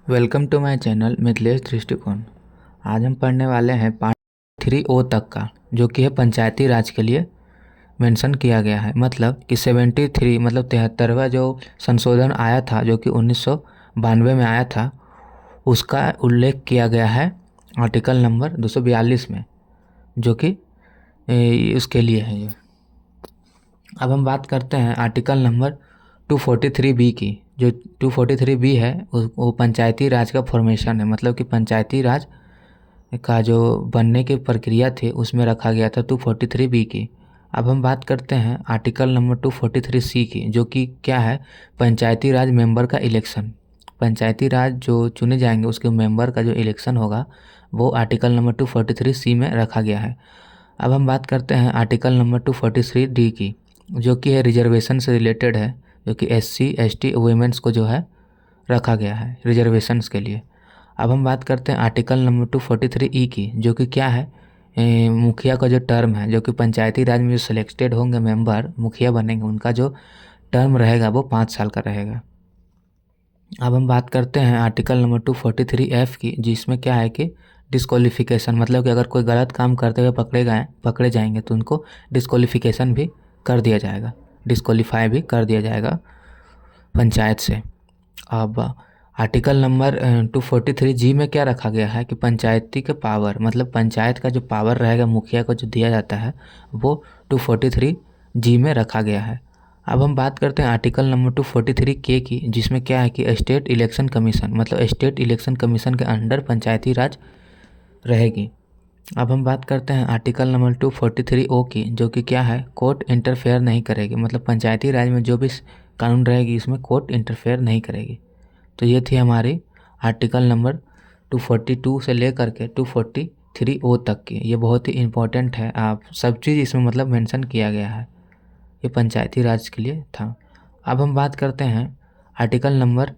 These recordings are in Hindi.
Welcome to my channel Mithilesh Drishtikon. आज हम पढ़ने वाले हैं पार्ट 3O तक का, जो कि है पंचायती राज के लिए मेंशन किया गया है। मतलब कि 73 मतलब 73वां जो संशोधन आया था, जो कि 1992 में आया था, उसका उल्लेख किया गया है आर्टिकल नंबर 242 में, जो कि उसके लिए है ये। अब हम बात करते हैं आर्टिकल नंबर 243B की। जो 243B है वो पंचायती राज का फॉर्मेशन है। मतलब कि पंचायती राज का जो बनने की प्रक्रिया थी उसमें रखा गया था 243B की। अब हम बात करते हैं आर्टिकल नंबर 243C की, जो कि क्या है, पंचायती राज मेंबर का इलेक्शन। पंचायती राज जो चुने जाएंगे उसके मेंबर का जो इलेक्शन होगा वो आर्टिकल नंबर 243C में रखा गया है। अब हम बात करते हैं आर्टिकल नंबर 243D की, जो कि है रिजर्वेशन से रिलेटेड है, जो कि SC ST वुमेन्स को जो है रखा गया है रिजर्वेशंस के लिए। अब हम बात करते हैं आर्टिकल नंबर 243E की, जो कि क्या है, मुखिया का जो टर्म है, जो कि पंचायती राज में जो सिलेक्टेड होंगे मेंबर मुखिया बनेंगे उनका जो टर्म रहेगा वो 5 साल का रहेगा। अब हम बात करते हैं आर्टिकल नंबर 243F की, जिसमें क्या है कि डिस्क्वालिफिकेशन, मतलब कि अगर कोई गलत काम करते हुए पकड़े जाएंगे तो उनको डिस्क्वालिफिकेशन भी कर दिया जाएगा, डिस्क्वालीफाई भी कर दिया जाएगा पंचायत से। अब आर्टिकल नंबर 243G में क्या रखा गया है कि पंचायती के पावर, मतलब पंचायत का जो पावर रहेगा मुखिया को जो दिया जाता है वो 243G में रखा गया है। अब हम बात करते हैं आर्टिकल नंबर 243K की, जिसमें क्या है कि स्टेट इलेक्शन कमीशन, मतलब स्टेट इलेक्शन कमीशन के अंडर पंचायती राज रहेगी। अब हम बात करते हैं आर्टिकल नंबर 243O की, जो कि क्या है, कोर्ट इंटरफेयर नहीं करेगी। मतलब पंचायती राज में जो भी कानून रहेगी इसमें कोर्ट इंटरफेयर नहीं करेगी। तो ये थी हमारी आर्टिकल नंबर 242 से लेकर के 243O तक की। ये बहुत ही इम्पोर्टेंट है, आप सब चीज़ इसमें मतलब मेंशन किया गया है, ये पंचायती राज के लिए था। अब हम बात करते हैं आर्टिकल नंबर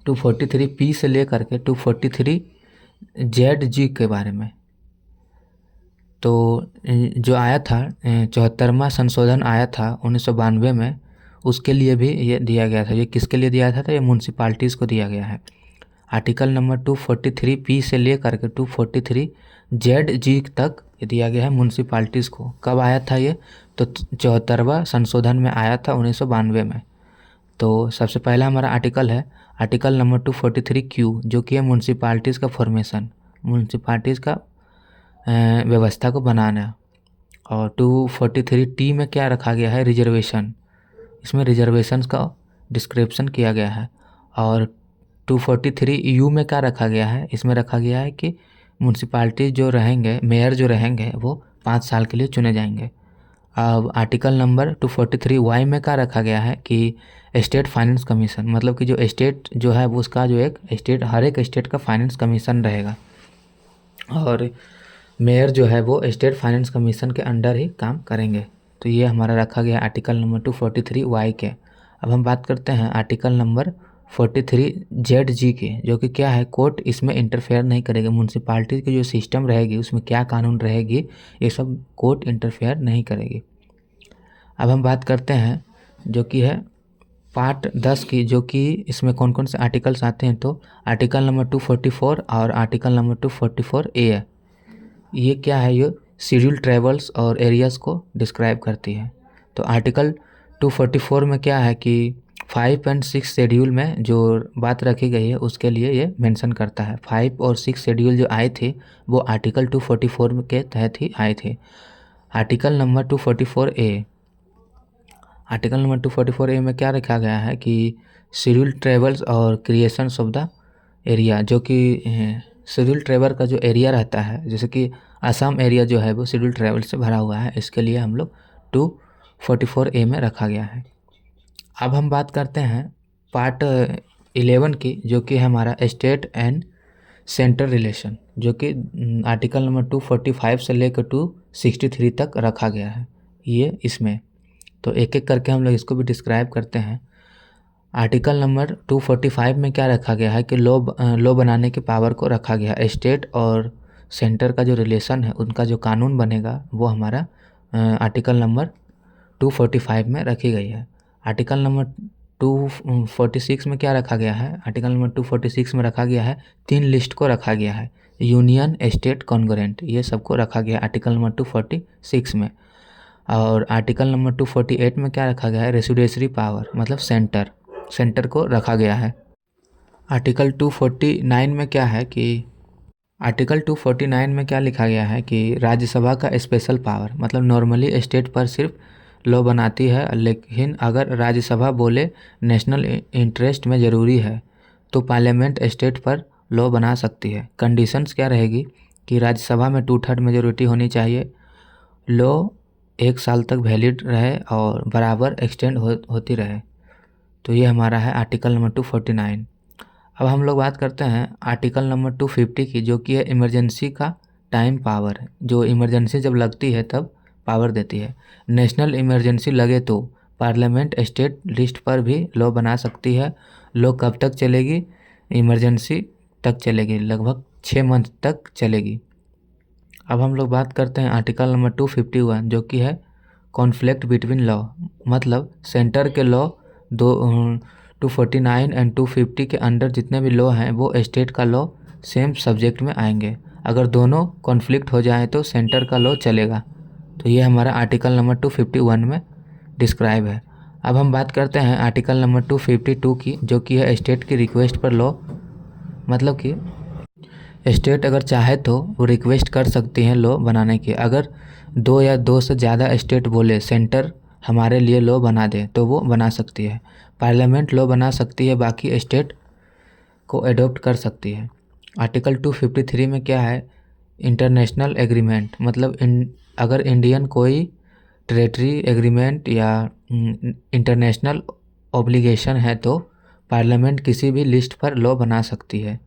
243P से लेकर के 243ZG के बारे में। तो जो आया था 74वां संशोधन आया था 1992 में, उसके लिए भी ये दिया गया था। ये किसके लिए दिया था? तो ये म्यूनसिपाल्टीज़ को दिया गया है। आर्टिकल नंबर 243P से लेकर के 243ZG तक ये दिया गया है म्यूनसिपाल्टीज़ को। कब आया था ये? तो 74वां संशोधन में आया था 1992 में। तो सबसे पहला हमारा आर्टिकल है आर्टिकल नंबर 243Q, जो कि है म्यूनसिपाल्टीज़ का फॉर्मेशन, म्यूनसिपाल्टीज़ का व्यवस्था को बनाना। और 243T में क्या रखा गया है? रिजर्वेशन। इसमें रिजर्वेशंस का डिस्क्रिप्शन किया गया है। और 243U में क्या रखा गया है? इसमें रखा गया है कि म्यूनसिपाल्टी जो रहेंगे, मेयर जो रहेंगे वो 5 साल के लिए चुने जाएंगे। अब आर्टिकल नंबर 243Y में क्या रखा गया है कि स्टेट फाइनेंस कमीशन, मतलब कि जो स्टेट जो है वो उसका जो एक स्टेट, हर एक स्टेट का फाइनेंस कमीशन रहेगा और मेयर जो है वो स्टेट फाइनेंस कमीशन के अंडर ही काम करेंगे। तो ये हमारा रखा गया आर्टिकल नंबर 243Y के। अब हम बात करते हैं आर्टिकल नंबर 43ZG की, जो कि क्या है, कोर्ट इसमें इंटरफेयर नहीं करेगी। म्यूनसिपाल्टी की जो सिस्टम रहेगी उसमें क्या कानून रहेगी ये सब कोर्ट इंटरफेयर नहीं करेगी। अब हम बात करते हैं जो कि है पार्ट 10 की, जो कि इसमें कौन कौन से आर्टिकल्स आते हैं। तो आर्टिकल नंबर 244 और आर्टिकल नंबर 244A है। ये क्या है? ये शेड्यूल ट्राइबल्स और एरियाज़ को डिस्क्राइब करती है। तो आर्टिकल 244 में क्या है कि 5 और 6 शेड्यूल में जो बात रखी गई है उसके लिए ये मेंशन करता है। 5 और 6 शेड्यूल जो आए थे वो आर्टिकल 244 के तहत ही आए थे। Article number 244A, article number 244A में क्या रखा गया है कि शेड्यूल ट्राइबल्स और क्रिएशंस ऑफ द एरिया, जो कि शेड्यूल ट्राइबल का जो एरिया रहता है, जैसे कि असम एरिया जो है वो शेड्यूल ट्राइबल से भरा हुआ है, इसके लिए हम लोग 244A में रखा गया है। अब हम बात करते हैं पार्ट 11 की, जो कि हमारा स्टेट एंड सेंट्रल रिलेशन, जो कि आर्टिकल नंबर 245 से लेकर 263 तक रखा गया है ये इसमें। तो एक एक करके हम लोग इसको भी डिस्क्राइब करते हैं। आर्टिकल नंबर 245 में क्या रखा गया है कि लॉ बनाने की पावर को रखा गया है। स्टेट और सेंटर का जो रिलेशन है उनका जो कानून बनेगा वो हमारा आर्टिकल नंबर 245 में रखी गई है। आर्टिकल नंबर 246 में क्या रखा गया है, आर्टिकल नंबर 246 में रखा गया है 3 लिस्ट को रखा गया है, यूनियन, स्टेट, कॉन्ग्रेंट, ये सबको रखा गया है आर्टिकल नंबर 246 में। और आर्टिकल नंबर 248 में क्या रखा गया है, रेसिडेंशियरी पावर, मतलब सेंटर को रखा गया है। आर्टिकल 249 में क्या है कि आर्टिकल 249 में क्या लिखा गया है कि राज्यसभा का स्पेशल पावर, मतलब नॉर्मली स्टेट पर सिर्फ लॉ बनाती है, लेकिन अगर राज्यसभा बोले नेशनल इंटरेस्ट में ज़रूरी है तो पार्लियामेंट स्टेट पर लॉ बना सकती है। कंडीशंस क्या रहेगी कि राज्यसभा में 2/3 मेजोरिटी होनी चाहिए, लॉ 1 साल तक वैलिड रहे और बराबर एक्सटेंड होती रहे। तो ये हमारा है आर्टिकल नंबर 249। अब हम लोग बात करते हैं आर्टिकल नंबर 250 की, जो कि है इमरजेंसी का टाइम पावर, जो इमरजेंसी जब लगती है तब पावर देती है। नेशनल इमरजेंसी लगे तो पार्लियामेंट स्टेट लिस्ट पर भी लॉ बना सकती है। लॉ कब तक चलेगी, इमरजेंसी तक चलेगी, लगभग 6 मंथ तक चलेगी। अब हम लोग बात करते हैं आर्टिकल नंबर 251, जो कि है कॉन्फ्लिक्ट बिटवीन लॉ, मतलब सेंटर के लॉ 249 एंड 250 के अंडर जितने भी लॉ हैं वो स्टेट का लॉ सेम सब्जेक्ट में आएंगे। अगर दोनों कॉन्फ्लिक्ट हो जाए तो सेंटर का लॉ चलेगा। तो ये हमारा आर्टिकल नंबर 251 में डिस्क्राइब है। अब हम बात करते हैं आर्टिकल नंबर 252 की, जो कि है स्टेट की रिक्वेस्ट पर लॉ, मतलब कि स्टेट अगर चाहे तो वो रिक्वेस्ट कर सकती हैं लॉ बनाने की। अगर 2 या 2 से ज़्यादा स्टेट बोले सेंटर हमारे लिए लॉ बना दे तो वो बना सकती है। पार्लियामेंट लॉ बना सकती है, बाकी स्टेट को अडॉप्ट कर सकती है। आर्टिकल 253 में क्या है, इंटरनेशनल एग्रीमेंट, मतलब अगर इंडियन कोई टेरेटरी एग्रीमेंट या इंटरनेशनल ऑब्लिगेशन है तो पार्लियामेंट किसी भी लिस्ट पर लॉ बना सकती है।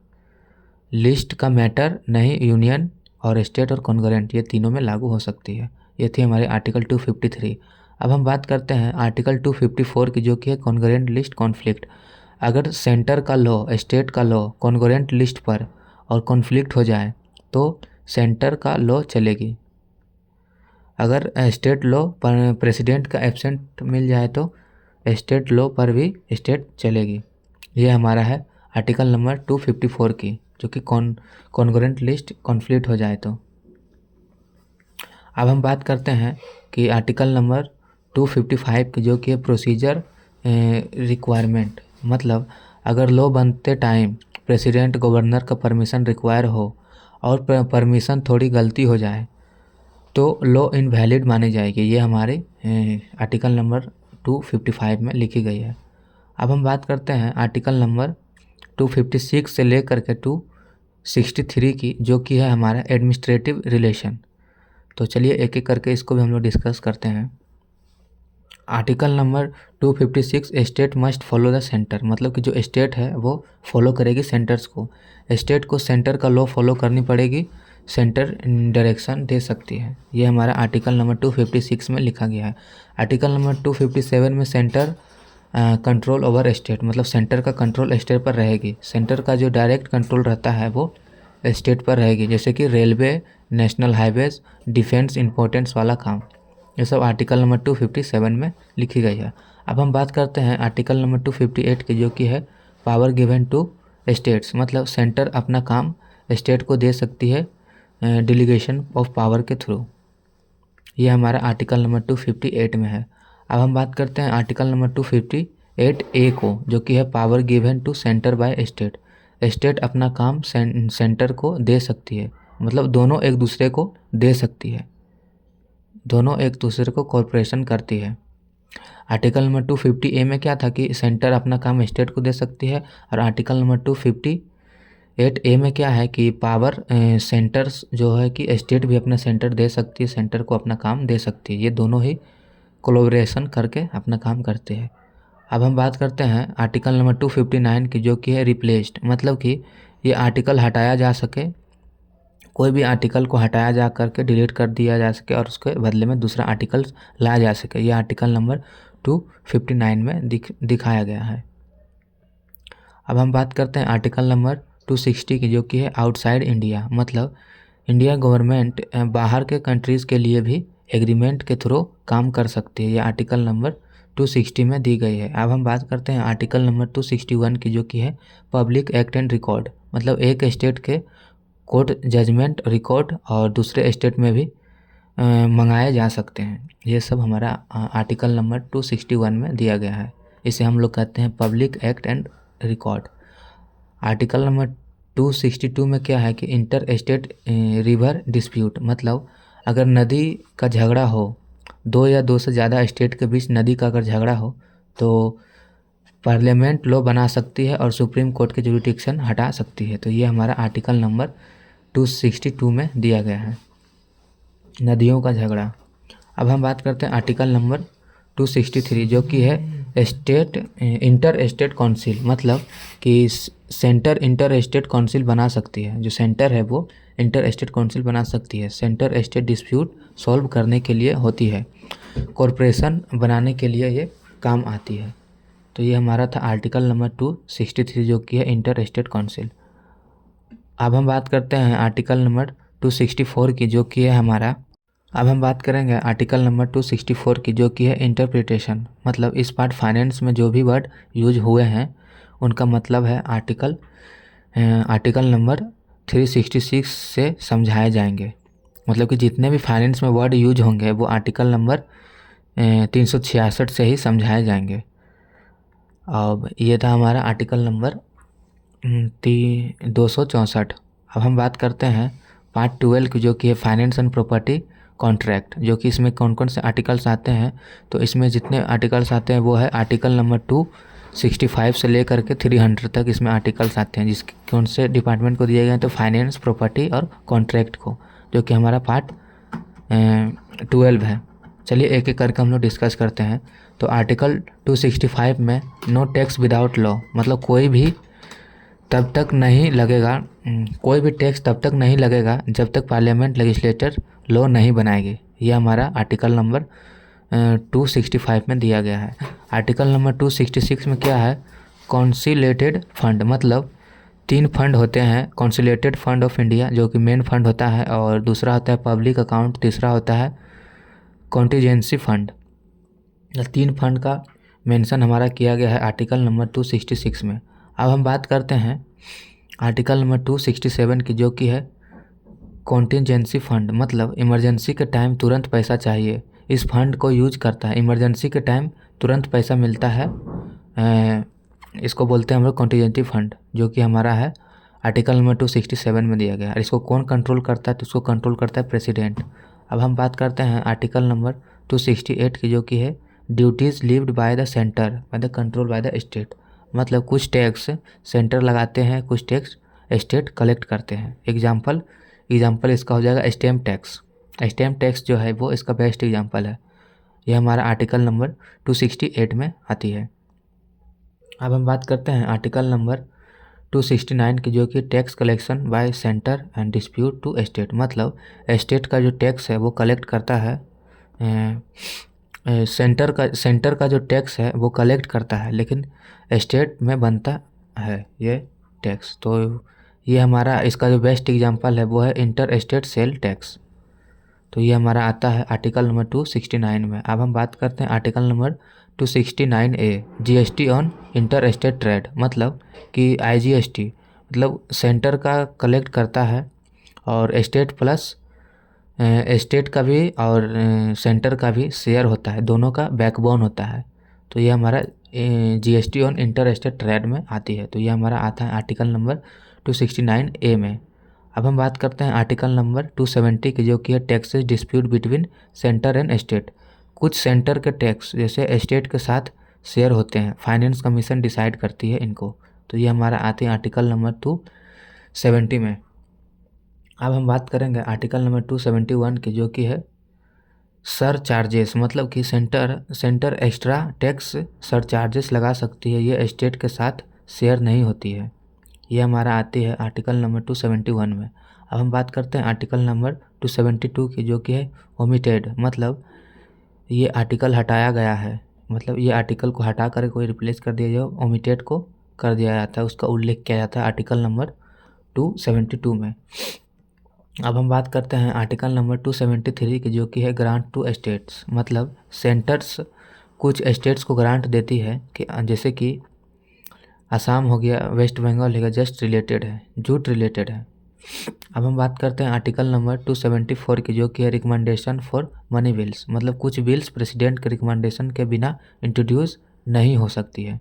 लिस्ट का मैटर नहीं, यूनियन और स्टेट और कॉन्ग्रेंट ये तीनों में लागू हो सकती है। ये थी हमारे आर्टिकल 253। अब हम बात करते हैं आर्टिकल 254 की, जो कि है कॉन्ग्रेंट लिस्ट कॉन्फ्लिक्ट। अगर सेंटर का लॉ, स्टेट का लॉ कॉन्ग्रेंट लिस्ट पर और कॉन्फ्लिक्ट हो जाए तो सेंटर का लॉ चलेगी। अगर स्टेट लॉ पर प्रेसिडेंट का एब्सेंट मिल जाए तो स्टेट लॉ पर भी स्टेट चलेगी। ये हमारा है आर्टिकल नंबर 254 की, जो कि कॉन्ग्रेंट लिस्ट कॉन्फ्लिक्ट हो जाए तो। अब हम बात करते हैं कि आर्टिकल नंबर 255 की, जो कि है प्रोसीजर रिक्वायरमेंट, मतलब अगर लॉ बनते टाइम प्रेसिडेंट गवर्नर का परमिशन रिक्वायर हो और परमिशन थोड़ी गलती हो जाए तो लॉ इनवैलिड मानी जाएगी। ये हमारे आर्टिकल नंबर 255 में लिखी गई है। अब हम बात करते हैं आर्टिकल नंबर 256 से लेकर के 263 की, जो कि है हमारा एडमिनिस्ट्रेटिव रिलेशन। तो चलिए एक एक करके इसको भी हम लोग डिस्कस करते हैं। Article number 256, state must follow the centre, मतलब कि जो स्टेट है वो फॉलो करेगी सेंटर्स को। स्टेट को सेंटर का लॉ फॉलो करनी पड़ेगी, सेंटर डायरेक्शन दे सकती है। ये हमारा आर्टिकल नंबर 256 में लिखा गया है। आर्टिकल नंबर 257 में सेंटर कंट्रोल ओवर स्टेट, मतलब सेंटर का कंट्रोल स्टेट पर रहेगी। सेंटर का जो डायरेक्ट कंट्रोल रहता है वो स्टेट पर रहेगी, जैसे कि railway, national highways, defence, importance वाला काम, ये सब आर्टिकल नंबर 257 में लिखी गई है। अब हम बात करते हैं आर्टिकल नंबर 258 की, जो कि है पावर गिवन टू स्टेट्स, मतलब सेंटर अपना काम स्टेट को दे सकती है डेलीगेशन ऑफ पावर के थ्रू। ये हमारा आर्टिकल नंबर 258 में है। अब हम बात करते हैं आर्टिकल नंबर 258A को, जो कि है power given to centre by state. State अपना काम सेंटर को दे सकती है, मतलब दोनों एक दूसरे को दे सकती है, दोनों एक दूसरे को कॉर्पोरेशन करती है। आर्टिकल नंबर 250A में क्या था कि सेंटर अपना काम स्टेट को दे सकती है, और आर्टिकल नंबर 258A में क्या है कि पावर सेंटर्स जो है कि स्टेट भी अपना सेंटर दे सकती है, सेंटर को अपना काम दे सकती है। ये दोनों ही कोलैबोरेशन करके अपना काम करते हैं। अब हम बात करते हैं आर्टिकल नंबर 259 की, जो कि है रिप्लेस्ड, मतलब कि ये आर्टिकल हटाया जा सके, कोई भी आर्टिकल को हटाया जा करके डिलीट कर दिया जा सके और उसके बदले में दूसरा आर्टिकल लाया जा सके। ये आर्टिकल नंबर 259 में दिखाया गया है। अब हम बात करते हैं आर्टिकल नंबर 260 की, जो कि है आउटसाइड इंडिया, मतलब इंडिया गवर्नमेंट बाहर के कंट्रीज़ के लिए भी एग्रीमेंट के थ्रू काम कर सकती है। ये आर्टिकल नंबर 260 में दी गई है। अब हम बात करते हैं आर्टिकल नंबर 261 की, जो कि है पब्लिक एक्ट एंड रिकॉर्ड। मतलब एक स्टेट के कोर्ट जजमेंट रिकॉर्ड और दूसरे स्टेट में भी मंगाए जा सकते हैं। ये सब हमारा आर्टिकल नंबर 261 में दिया गया है। इसे हम लोग कहते हैं public act and record. Article number 262 में क्या है कि इंटर स्टेट रिवर डिस्प्यूट, मतलब अगर नदी का झगड़ा हो, दो या दो से ज़्यादा स्टेट के बीच नदी का अगर झगड़ा हो तो पार्लियामेंट लॉ बना सकती है और सुप्रीम कोर्ट की जुरिडिक्शन हटा सकती है। तो ये हमारा आर्टिकल नंबर 262 में दिया गया है, नदियों का झगड़ा। अब हम बात करते हैं आर्टिकल नंबर 263, जो कि है स्टेट इंटर स्टेट काउंसिल। मतलब कि सेंटर इंटर स्टेट काउंसिल बना सकती है, जो सेंटर है वो इंटर स्टेट काउंसिल बना सकती है। सेंटर स्टेट डिस्प्यूट सॉल्व करने के लिए होती है, कॉरपोरेशन बनाने के लिए ये काम आती है। तो ये हमारा था आर्टिकल नंबर 263, जो कि है इंटर स्टेट काउंसिल। अब हम बात करते हैं आर्टिकल नंबर 264 की, जो कि है हमारा, अब हम बात करेंगे आर्टिकल नंबर 264 की, जो कि है इंटरप्रिटेशन। मतलब इस पार्ट फाइनेंस में जो भी वर्ड यूज हुए हैं उनका मतलब है आर्टिकल नंबर 366 से समझाए जाएंगे। मतलब कि जितने भी फाइनेंस में वर्ड यूज होंगे वो आर्टिकल नंबर 366 से ही समझाए जाएंगे। अब ये था हमारा आर्टिकल नंबर 264। अब हम बात करते हैं पार्ट 12 की, जो कि है फाइनेंस एंड प्रॉपर्टी कॉन्ट्रैक्ट। जो कि इसमें कौन कौन से आर्टिकल्स आते हैं, तो इसमें जितने आर्टिकल्स आते हैं वो है आर्टिकल नंबर 265 से लेकर के 300 तक इसमें आर्टिकल्स आते हैं, जिसके कौन से डिपार्टमेंट को दिए गए हैं, तो फाइनेंस, प्रॉपर्टी और कॉन्ट्रैक्ट को, जो कि हमारा पार्ट 12 है। चलिए एक एक करके हम लोग डिस्कस करते हैं। तो आर्टिकल 265 में नो टैक्स विदाउट लॉ, मतलब कोई भी तब तक नहीं लगेगा, कोई भी टैक्स तब तक नहीं लगेगा जब तक पार्लियामेंट लेजिस्लेटर लॉ नहीं बनाएगी। ये हमारा आर्टिकल नंबर 265 में दिया गया है। आर्टिकल नंबर 266 में क्या है, कॉन्सिलेटेड फंड। मतलब 3 फंड होते हैं, कॉन्सिलेटेड फंड ऑफ इंडिया जो कि मेन फंड होता है, और दूसरा होता है पब्लिक अकाउंट, तीसरा होता है कॉन्टीजेंसी फंड। 3 फंड का मेंशन हमारा किया गया है आर्टिकल नंबर 266 में। अब हम बात करते हैं आर्टिकल नंबर 267 की, जो कि है कॉन्टीजेंसी फंड। मतलब इमरजेंसी के टाइम तुरंत पैसा चाहिए, इस फंड को यूज करता है। इमरजेंसी के टाइम तुरंत पैसा मिलता है, इसको बोलते हैं हम लोग कॉन्टीजेंसी फंड, जो कि हमारा है आर्टिकल नंबर 267 में दिया गया है। इसको कौन कंट्रोल करता है, तो इसको कंट्रोल करता है प्रेसिडेंट। अब हम बात करते हैं आर्टिकल नंबर 268 की, जो कि है duties levied by the centre by the control by the state. मतलब कुछ टैक्स सेंटर लगाते हैं, कुछ टैक्स स्टेट कलेक्ट करते हैं। एग्जाम्पल इसका हो जाएगा स्टैम्प टैक्स। स्टैम्प टैक्स जो है वो इसका बेस्ट एग्जाम्पल है। यह हमारा आर्टिकल नंबर 268 में आती है। अब हम बात करते हैं आर्टिकल नंबर 269 की, जो कि tax collection by centre and dispute to state. मतलब स्टेट का जो टैक्स है वो कलेक्ट करता है, सेंटर का जो टैक्स है वो कलेक्ट करता है, लेकिन स्टेट में बनता है ये टैक्स। तो ये हमारा इसका जो बेस्ट एग्जांपल है वो है इंटर स्टेट सेल टैक्स। तो ये हमारा आता है आर्टिकल नंबर 269 में। अब हम बात करते हैं article number 269A, GST on inter state trade. मतलब कि आईजीएसटी, मतलब सेंटर का कलेक्ट करता है और स्टेट प्लस स्टेट का भी और सेंटर का भी शेयर होता है, दोनों का बैकबोन होता है। तो ये हमारा GST on inter state trade में आती है। तो ये हमारा आता है आर्टिकल नंबर 269A में। अब हम बात करते हैं आर्टिकल नंबर 270 की, जो कि है taxes dispute between centre and state. कुछ सेंटर के टैक्स जैसे स्टेट के साथ शेयर होते हैं, फाइनेंस कमीशन डिसाइड करती है इनको। तो ये हमारा आते हैं आर्टिकल नंबर 270 में। अब हम बात करेंगे आर्टिकल नंबर 271 की, जो कि है सर चार्जेस। मतलब कि centre extra tax sir charges लगा सकती है, ये स्टेट के साथ शेयर नहीं होती है। ये हमारा आती है आर्टिकल नंबर 271 में। अब हम बात करते हैं आर्टिकल नंबर 272 की, जो कि है ओमिटेड। मतलब ये आर्टिकल हटाया गया है, मतलब ये आर्टिकल को हटा कर कोई रिप्लेस कर दिया जाए, ओमिटेड को कर दिया जाता है, उसका उल्लेख किया जाता है आर्टिकल नंबर 272 में। अब हम बात करते हैं आर्टिकल नंबर 273 की, जो कि है ग्रांट टू स्टेट्स। मतलब कुछ स्टेट्स को ग्रांट देती है कि जैसे कि असम हो गया, वेस्ट बंगाल हो गया, जस्ट रिलेटेड है, जूट रिलेटेड है। अब हम बात करते हैं आर्टिकल नंबर 274 की, जो कि है रिकमेंडेशन फॉर मनी बिल्स, मतलब कुछ बिल्स प्रेसिडेंट के रिकमेंडेशन के बिना इंट्रोड्यूस नहीं हो सकती है।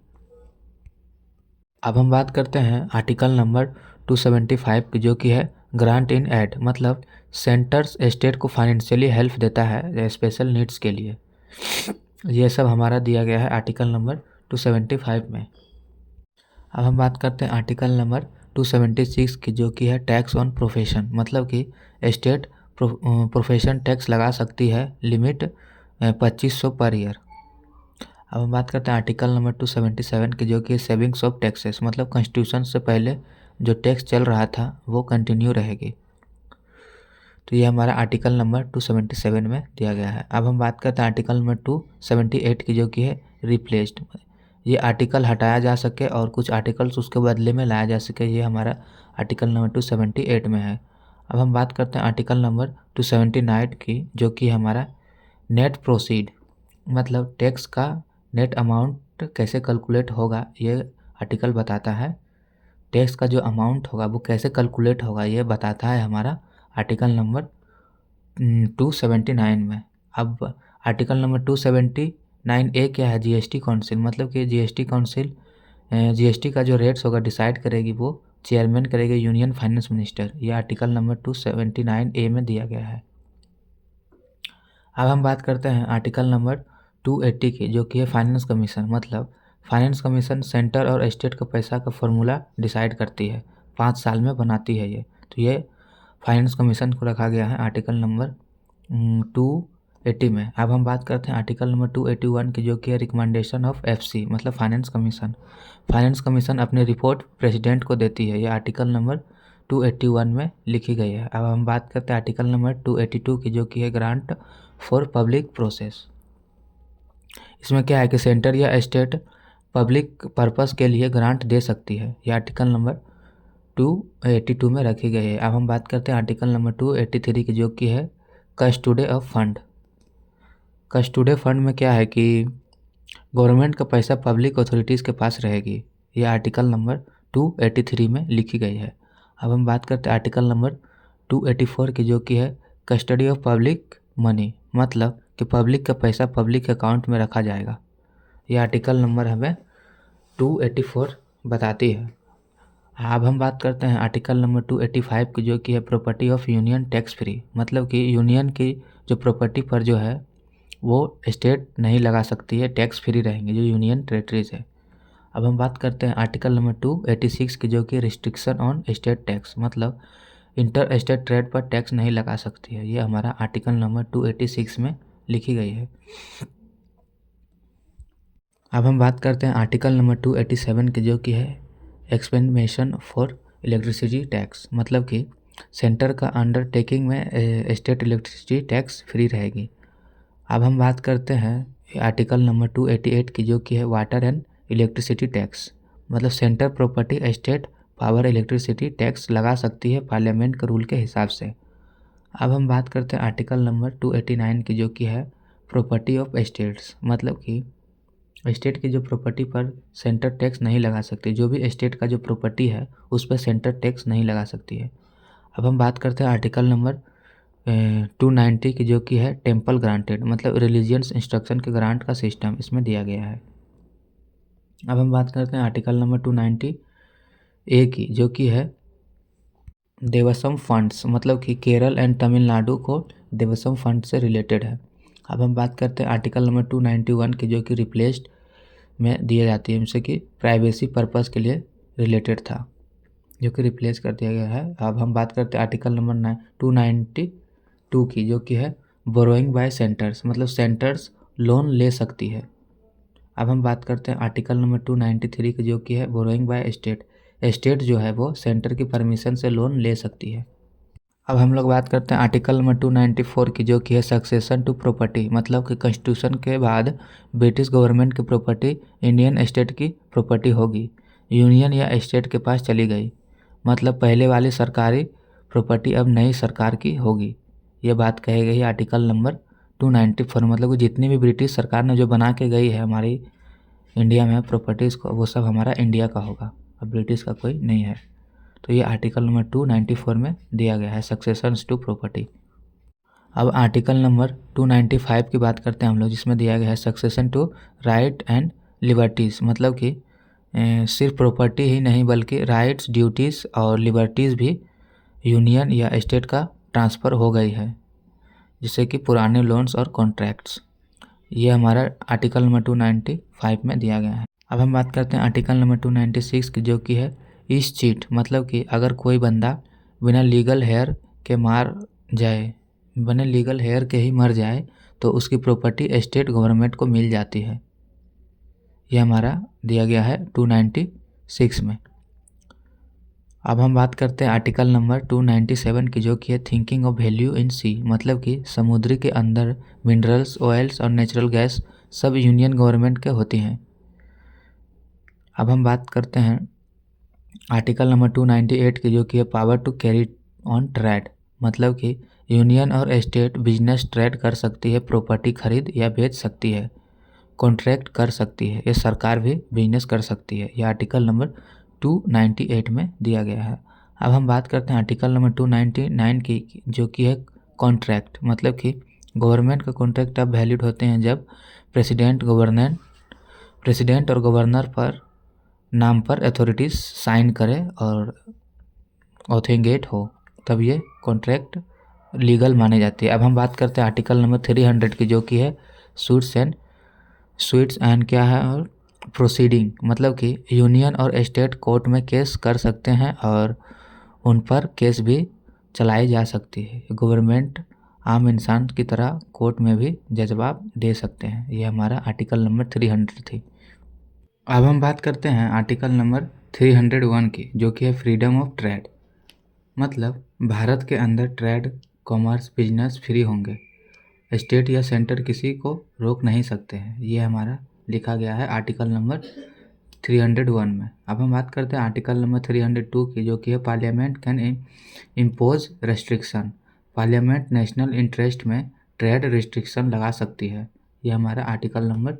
अब हम बात करते हैं आर्टिकल नंबर 275 की, जो कि है ग्रांट इन एड, मतलब सेंटर्स स्टेट को फाइनेंशियली हेल्प देता है स्पेशल नीड्स के लिए। ये सब हमारा दिया गया है आर्टिकल नंबर 275 में। अब हम बात करते हैं आर्टिकल नंबर 276 की, जो कि है टैक्स ऑन प्रोफेशन, मतलब कि स्टेट प्रोफेशन टैक्स लगा सकती है, लिमिट 2500 पर ईयर। अब हम बात करते हैं आर्टिकल नंबर 277 की, जो कि सेविंग्स ऑफ टैक्सेस, मतलब कॉन्स्टिट्यूशन से पहले जो टैक्स चल रहा था वो कंटिन्यू रहेगी। तो ये हमारा आर्टिकल नंबर 277 में दिया गया है। अब हम बात करते हैं आर्टिकल नंबर 278 की, जो कि है रिप्लेस्ड, ये आर्टिकल हटाया जा सके और कुछ आर्टिकल्स उसके बदले में लाया जा सके, ये हमारा आर्टिकल नंबर 278 में है। अब हम बात करते हैं आर्टिकल नंबर 279 की, जो कि हमारा नेट प्रोसीड, मतलब टैक्स का नेट अमाउंट कैसे कैलकुलेट होगा, ये आर्टिकल बताता है। टैक्स का जो अमाउंट होगा वो कैसे कैलकुलेट होगा, ये बताता है हमारा आर्टिकल नंबर 279 में। अब आर्टिकल नंबर 279A क्या है, जीएसटी काउंसिल, मतलब कि जीएसटी काउंसिल जीएसटी का जो रेट्स होगा डिसाइड करेगी, वो चेयरमैन करेगी यूनियन फाइनेंस मिनिस्टर। ये आर्टिकल नंबर 279A में दिया गया है। अब हम बात करते हैं आर्टिकल नंबर 280 की, जो कि है फाइनेंस कमीशन, मतलब फाइनेंस कमीशन सेंटर और स्टेट का पैसा का फॉर्मूला डिसाइड करती है, 5 साल में बनाती है ये। तो ये फाइनेंस कमीशन को रखा गया है आर्टिकल नंबर 280 में। अब हम बात करते हैं आर्टिकल नंबर 281 की, जो कि है रिकमेंडेशन ऑफ एफसी, मतलब फाइनेंस कमीशन। फाइनेंस कमीशन अपनी रिपोर्ट प्रेसिडेंट को देती है, ये आर्टिकल नंबर 281 में लिखी गई है। अब हम बात करते हैं आर्टिकल नंबर 282 की, जो कि है ग्रांट फॉर पब्लिक प्रोसेस। इसमें क्या है कि सेंटर या स्टेट पब्लिक पर्पस के लिए ग्रांट दे सकती है, ये आर्टिकल नंबर 282 में रखी गई है। अब हम बात करते हैं आर्टिकल नंबर 283 की, जो कि है कस्टोडी ऑफ फंड। कस्टोडी फंड में क्या है कि गवर्नमेंट का पैसा पब्लिक अथॉरिटीज़ के पास रहेगी, ये आर्टिकल नंबर 283 में लिखी गई है। अब हम बात करते हैं आर्टिकल नंबर 284 की, जो कि है कस्टडी ऑफ पब्लिक मनी, मतलब कि पब्लिक का पैसा पब्लिक अकाउंट में रखा जाएगा, ये आर्टिकल नंबर हमें 284 बताती है। अब हम बात करते हैं आर्टिकल नंबर 285 की, जो कि है property of union tax free, मतलब कि यूनियन की जो प्रॉपर्टी पर जो है वो स्टेट नहीं लगा सकती है, टैक्स फ्री रहेंगे जो यूनियन टेरेटरीज है। अब हम बात करते हैं आर्टिकल नंबर 286 की, जो कि रिस्ट्रिक्शन ऑन स्टेट टैक्स, मतलब इंटर स्टेट ट्रेड पर टैक्स नहीं लगा सकती है, ये हमारा आर्टिकल नंबर 286 में लिखी गई है। अब हम बात करते हैं आर्टिकल नंबर 287 की, जो कि है एक्सपेंडेशन फॉर इलेक्ट्रिसिटी टैक्स, मतलब कि सेंटर का अंडरटेकिंग में स्टेट इलेक्ट्रिसिटी टैक्स फ्री रहेगी। अब हम बात करते हैं आर्टिकल नंबर 288 की, जो कि है वाटर एंड इलेक्ट्रिसिटी टैक्स, मतलब centre property state power electricity tax लगा सकती है पार्लियामेंट के रूल के हिसाब से। अब हम बात करते हैं आर्टिकल नंबर 289 की, जो कि है प्रॉपर्टी ऑफ स्टेट्स, मतलब कि स्टेट की जो प्रॉपर्टी पर सेंटर टैक्स नहीं लगा सकती, जो भी स्टेट का जो प्रॉपर्टी है उस पर सेंटर टैक्स नहीं लगा सकती है। अब हम बात करते हैं आर्टिकल नंबर 290 की, जो कि है टेम्पल ग्रांटेड, मतलब रिलीजियस इंस्ट्रक्शन के ग्रांट का सिस्टम इसमें दिया गया है। अब हम बात करते हैं आर्टिकल नंबर 290A की, जो कि है देवस्वम फंड्स, मतलब कि केरल एंड तमिलनाडु को देवस्वम फंड से रिलेटेड है। अब हम बात करते हैं आर्टिकल नंबर 291 की, जो कि रिप्लेस्ड में दिए जाती है, जैसे कि प्राइवेसी पर्पस के लिए रिलेटेड था, जो कि रिप्लेस कर दिया गया है। अब हम बात करते हैं आर्टिकल नंबर 292 की, जो कि है बोरोइंग बाय सेंटर्स, मतलब सेंटर्स लोन ले सकती है। अब हम बात करते हैं आर्टिकल नंबर 293 की, जो कि है बोरोइंग बाय स्टेट, स्टेट जो है वो सेंटर की परमिशन से लोन ले सकती है। अब हम लोग बात करते हैं आर्टिकल नंबर 294 की, जो कि है सक्सेशन टू प्रॉपर्टी, मतलब कि कॉन्स्टिट्यूशन के बाद ब्रिटिश गवर्नमेंट की प्रॉपर्टी इंडियन स्टेट की प्रॉपर्टी होगी, यूनियन या स्टेट के पास चली गई, मतलब पहले वाली सरकारी प्रॉपर्टी अब नई सरकार की होगी, ये बात कही गई आर्टिकल नंबर 294 मतलब कि जितनी भी ब्रिटिश सरकार ने जो बना के गई है हमारी इंडिया में प्रॉपर्टीज़ को, वो सब हमारा इंडिया का होगा, अब ब्रिटिश का कोई नहीं है। तो ये आर्टिकल नंबर 294 में दिया गया है, सक्सेशंस टू प्रॉपर्टी। अब आर्टिकल नंबर 295 की बात करते हैं हम लोग, जिसमें दिया गया है succession to right and liberties, मतलब कि सिर्फ प्रॉपर्टी ही नहीं बल्कि राइट्स, ड्यूटीज़ और लिबर्टीज़ भी यूनियन या स्टेट का ट्रांसफ़र हो गई है, जिससे कि पुराने लोन्स और कॉन्ट्रैक्ट्स। ये हमारा आर्टिकल नंबर 295 में दिया गया है। अब हम बात करते हैं आर्टिकल नंबर 296 की, जो कि है ईस चीट, मतलब कि अगर कोई बंदा बिना लीगल हेयर के मार जाए, बिना लीगल हेयर के ही मर जाए, तो उसकी प्रॉपर्टी स्टेट गवर्नमेंट को मिल जाती है। यह हमारा दिया गया है 296 में। अब हम बात करते हैं आर्टिकल नंबर 297 की, जो कि है थिंकिंग ऑफ वैल्यू इन सी, मतलब कि समुद्र के अंदर मिनरल्स, ऑयल्स और नेचुरल गैस सब यूनियन गवर्नमेंट के होती हैं। अब हम बात करते हैं आर्टिकल नंबर 298 की, जो कि है power to carry on trade, मतलब कि यूनियन और स्टेट बिजनेस ट्रेड कर सकती है, प्रॉपर्टी खरीद या बेच सकती है, कॉन्ट्रैक्ट कर सकती है, ये सरकार भी बिजनेस कर सकती है। यह आर्टिकल नंबर 298 में दिया गया है। अब हम बात करते हैं आर्टिकल नंबर 299 की, जो कि है कॉन्ट्रैक्ट, मतलब कि गवर्नमेंट का कॉन्ट्रैक्ट अब वैलिड होते हैं जब प्रेसिडेंट और गवर्नर पर नाम पर अथॉरिटीज़ साइन करे और ऑथेंटिकेट हो, तब ये कॉन्ट्रैक्ट लीगल माने जाती है। अब हम बात करते हैं आर्टिकल नंबर 300 की, जो कि है स्वीट्स एंड क्या है और प्रोसीडिंग, मतलब कि यूनियन और स्टेट कोर्ट में केस कर सकते हैं और उन पर केस भी चलाई जा सकती है। गवर्नमेंट आम इंसान की तरह कोर्ट में भी जवाब दे सकते हैं। ये हमारा आर्टिकल नंबर 300 थी। अब हम बात करते हैं आर्टिकल नंबर 301 की, जो कि है फ्रीडम ऑफ ट्रेड, मतलब भारत के अंदर ट्रेड, कॉमर्स, बिजनेस फ्री होंगे, स्टेट या सेंटर किसी को रोक नहीं सकते हैं। ये हमारा लिखा गया है आर्टिकल नंबर 301 में। अब हम बात करते हैं आर्टिकल नंबर 302 की, जो कि है parliament can impose restriction, parliament national interest में ट्रेड रिस्ट्रिक्शन लगा सकती है। ये हमारा आर्टिकल नंबर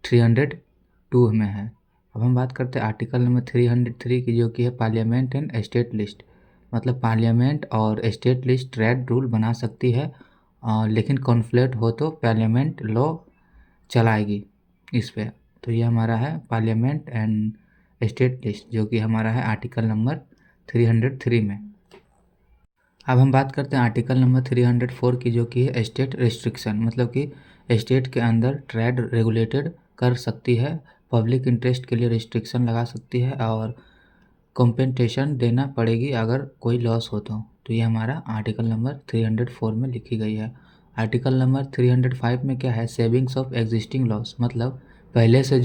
302 में है। अब हम बात करते हैं आर्टिकल नंबर 303 की, जो कि है पार्लियामेंट एंड स्टेट लिस्ट, मतलब पार्लियामेंट और स्टेट लिस्ट ट्रेड रूल बना सकती है, लेकिन कॉन्फ्लिक्ट हो तो पार्लियामेंट लॉ चलाएगी इस पे। तो ये हमारा है पार्लियामेंट एंड स्टेट लिस्ट, जो कि हमारा है आर्टिकल नंबर 303 में। अब हम बात करते हैं आर्टिकल नंबर 304 की, जो कि है स्टेट रिस्ट्रिक्शन, मतलब कि स्टेट के अंदर ट्रेड रेगुलेटेड कर सकती है, पब्लिक इंटरेस्ट के लिए रिस्ट्रिक्शन लगा सकती है और कॉम्पेंसेशन देना पड़ेगी अगर कोई लॉस हो तो ये हमारा आर्टिकल नंबर 304 में लिखी गई है। आर्टिकल नंबर 305 में क्या है, सेविंग्स ऑफ एग्जिस्टिंग लॉस, मतलब पहले से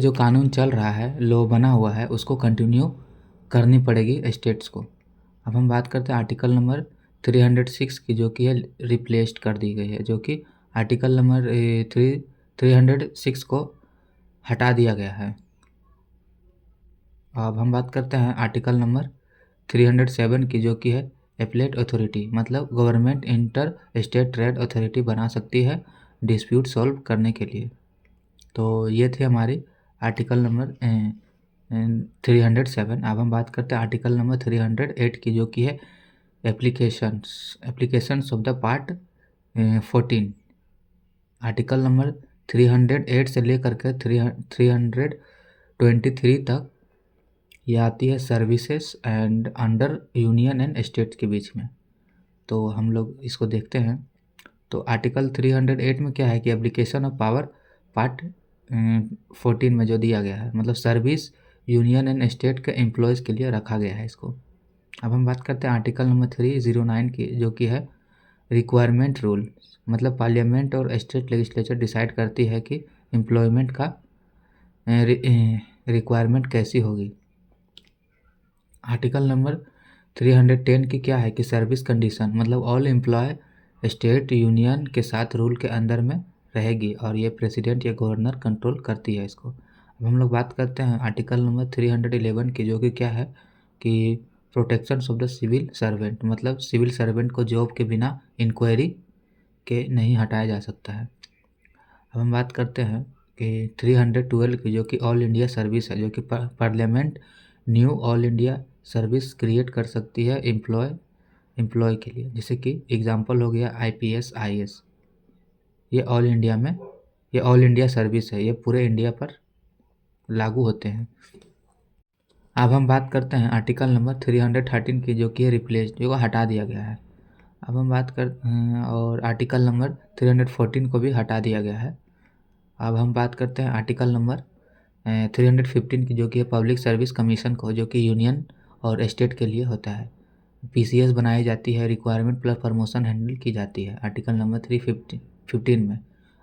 जो कानून चल रहा है, लॉ बना हुआ है, उसको कंटिन्यू करनी पड़ेगी स्टेट्स को। अब हम बात करते हैं आर्टिकल नंबर 306 की, जो कि है रिप्लेस्ड कर दी गई है, जो कि आर्टिकल नंबर 306 को हटा दिया गया है। अब हम बात करते हैं आर्टिकल नंबर 307 की, जो कि है एपलेट अथॉरिटी, मतलब government inter state trade authority बना सकती है डिस्प्यूट सॉल्व करने के लिए। तो ये थे हमारी आर्टिकल नंबर 307। अब हम बात करते हैं आर्टिकल नंबर 308 की, जो कि है applications of the part 14। Article number 308 से लेकर के 323 तक ये आती है services and under union and states के बीच में। तो हम लोग इसको देखते हैं। तो आर्टिकल 308 में क्या है कि एप्लीकेशन ऑफ पावर पार्ट 14 में जो दिया गया है, मतलब सर्विस यूनियन एंड स्टेट के एम्प्लॉयज़ के लिए रखा गया है इसको। अब हम बात करते हैं आर्टिकल नंबर 309 की, जो कि है रिक्वायरमेंट रूल, मतलब पार्लियामेंट और स्टेट लेजिस्लेचर डिसाइड करती है कि एम्प्लॉयमेंट का रिक्वायरमेंट कैसी होगी। आर्टिकल नंबर 310 की क्या है कि सर्विस कंडीशन, मतलब ऑल एम्प्लॉय स्टेट यूनियन के साथ रूल के अंदर में रहेगी और ये प्रेसिडेंट या गवर्नर कंट्रोल करती है इसको। अब हम लोग बात करते हैं आर्टिकल नंबर 311 की, जो कि क्या है कि protection of the civil servant, मतलब सिविल सर्वेंट को जॉब के बिना इंक्वायरी के नहीं हटाया जा सकता है। अब हम बात करते हैं कि 312 की जो कि ऑल इंडिया सर्विस है, जो कि parliament knew all India service create कर सकती है एम्प्लॉय के लिए। जैसे कि एग्जांपल हो गया IPS IAS, ये ऑल इंडिया में, ये ऑल इंडिया सर्विस है, ये पूरे इंडिया पर लागू होते हैं। अब हम बात करते हैं आर्टिकल नंबर 313 की, जो कि रिप्लेस, जो हटा दिया गया है। अब हम बात कर और आर्टिकल नंबर 314 को भी हटा दिया गया है। अब हम बात करते हैं आर्टिकल नंबर 315 की, जो कि पब्लिक सर्विस कमीशन को, जो कि यूनियन और स्टेट के लिए होता है। PCS बनाई जाती है, रिक्वायरमेंट प्लस प्रमोशन हैंडल की जाती है आर्टिकल नंबर 315 में।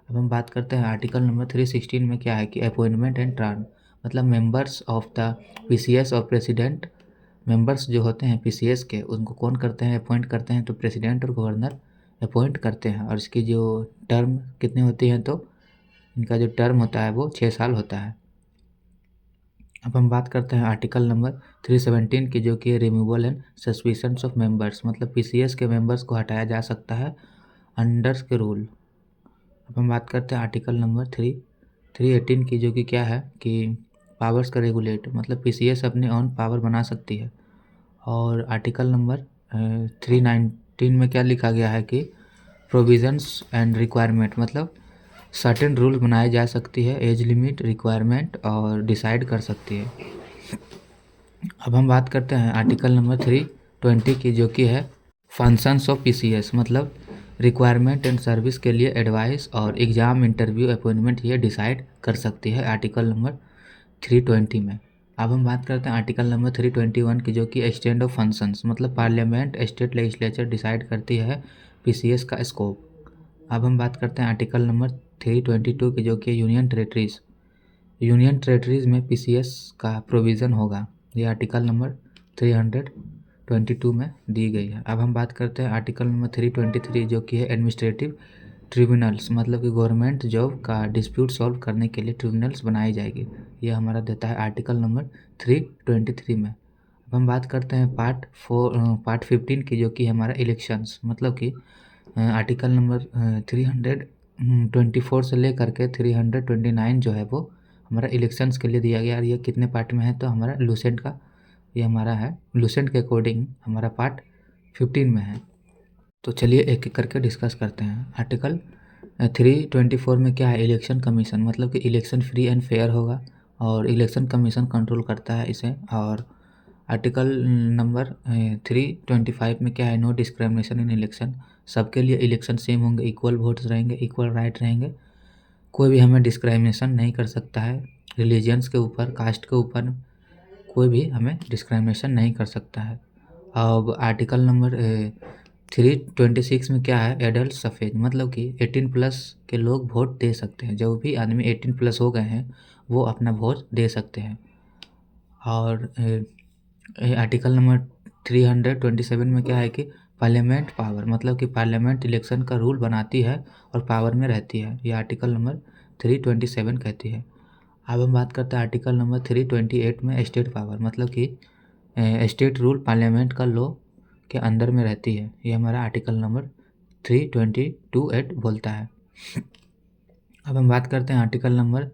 अब हम बात करते हैं आर्टिकल नंबर 316 में क्या है कि अपॉइंटमेंट एंड ट्रांस, मतलब मेंबर्स ऑफ द PCS और प्रेसिडेंट, मेंबर्स जो होते हैं PCS के, उनको कौन करते हैं, अपॉइंट करते हैं, तो प्रेसिडेंट और गवर्नर अपॉइंट करते हैं। और इसकी जो टर्म कितनी होती है, तो इनका जो टर्म होता है वो 6 साल होता है। अब हम बात करते हैं आर्टिकल नंबर 317 की, जो कि removal and suspension of members, मतलब PCS के मेंबर्स को हटाया जा सकता है अंडर के रूल। अब हम बात करते हैं आर्टिकल नंबर 318 की, जो कि क्या है कि पावर्स का रेगुलेट, मतलब PCS अपने ऑन पावर बना सकती है। और आर्टिकल नंबर 319 में क्या लिखा गया है कि प्रोविजंस एंड रिक्वायरमेंट, मतलब सर्टेन रूल बनाई जा सकती है, एज लिमिट, रिक्वायरमेंट और डिसाइड कर सकती है। अब हम बात करते हैं आर्टिकल नंबर 320 की, जो कि है फंक्शंस ऑफ PCS, मतलब रिक्वायरमेंट एंड सर्विस के लिए एडवाइस और एग्ज़ाम, इंटरव्यू, अपॉइंटमेंट ये डिसाइड कर सकती है आर्टिकल नंबर 320 में। अब हम बात करते हैं आर्टिकल नंबर 321 की, जो कि एक्सटेंड ऑफ फंक्शंस, मतलब पार्लियामेंट, स्टेट लेजिस्लेचर डिसाइड करती है PCS का स्कोप। अब हम बात करते हैं आर्टिकल नंबर 322 की, जो कि यूनियन टेरेटरीज़ में PCS का प्रोविज़न होगा। ये आर्टिकल नंबर 322 में दी गई है। अब हम बात करते हैं आर्टिकल नंबर 323, जो कि है एडमिनिस्ट्रेटिव ट्रिब्यूनल्स, मतलब कि गवर्नमेंट जॉब का डिस्प्यूट सॉल्व करने के लिए ट्रिब्यूनल्स बनाई जाएगी। ये हमारा देता है आर्टिकल नंबर 323 में। अब हम बात करते हैं पार्ट 15 की, जो कि हमारा इलेक्शंस, मतलब कि आर्टिकल नंबर 324 से लेकर के 329 जो है वो हमारा इलेक्शंस के लिए दिया गया। और ये कितने पार्ट में है, तो हमारा लूसेंट का, ये हमारा है लूसेंट के अकॉर्डिंग हमारा पार्ट 15 में है। तो चलिए एक एक करके डिस्कस करते हैं। आर्टिकल 324 में क्या है, इलेक्शन कमीशन, मतलब कि इलेक्शन फ्री एंड फेयर होगा और इलेक्शन कमीशन कंट्रोल करता है इसे। और आर्टिकल नंबर 325 में क्या है, नो डिस्क्रिमिनेशन इन इलेक्शन, सबके लिए इलेक्शन सेम होंगे, इक्वल वोट्स रहेंगे, इक्वल राइट रहेंगे, कोई भी हमें डिस्क्रिमिनेशन नहीं कर सकता है, रिलीजियंस के ऊपर, कास्ट के ऊपर कोई भी हमें डिस्क्रिमिनेशन नहीं कर सकता है। अब आर्टिकल नंबर 326 में क्या है, एडल्ट सफ़ेज, मतलब कि 18+ के लोग वोट दे सकते हैं, जो भी आदमी 18+ हो गए हैं वो अपना वोट दे सकते हैं। और आर्टिकल नंबर 327 में क्या है कि पार्लियामेंट पावर, मतलब कि पार्लियामेंट इलेक्शन का रूल बनाती है और पावर में रहती है, ये आर्टिकल नंबर 327 कहती है। अब हम बात करते हैं आर्टिकल नंबर 328 में स्टेट पावर, मतलब कि स्टेट रूल पार्लियामेंट का लॉ के अंदर में रहती है, ये हमारा आर्टिकल नंबर 322(8) बोलता है। अब हम बात करते हैं आर्टिकल नंबर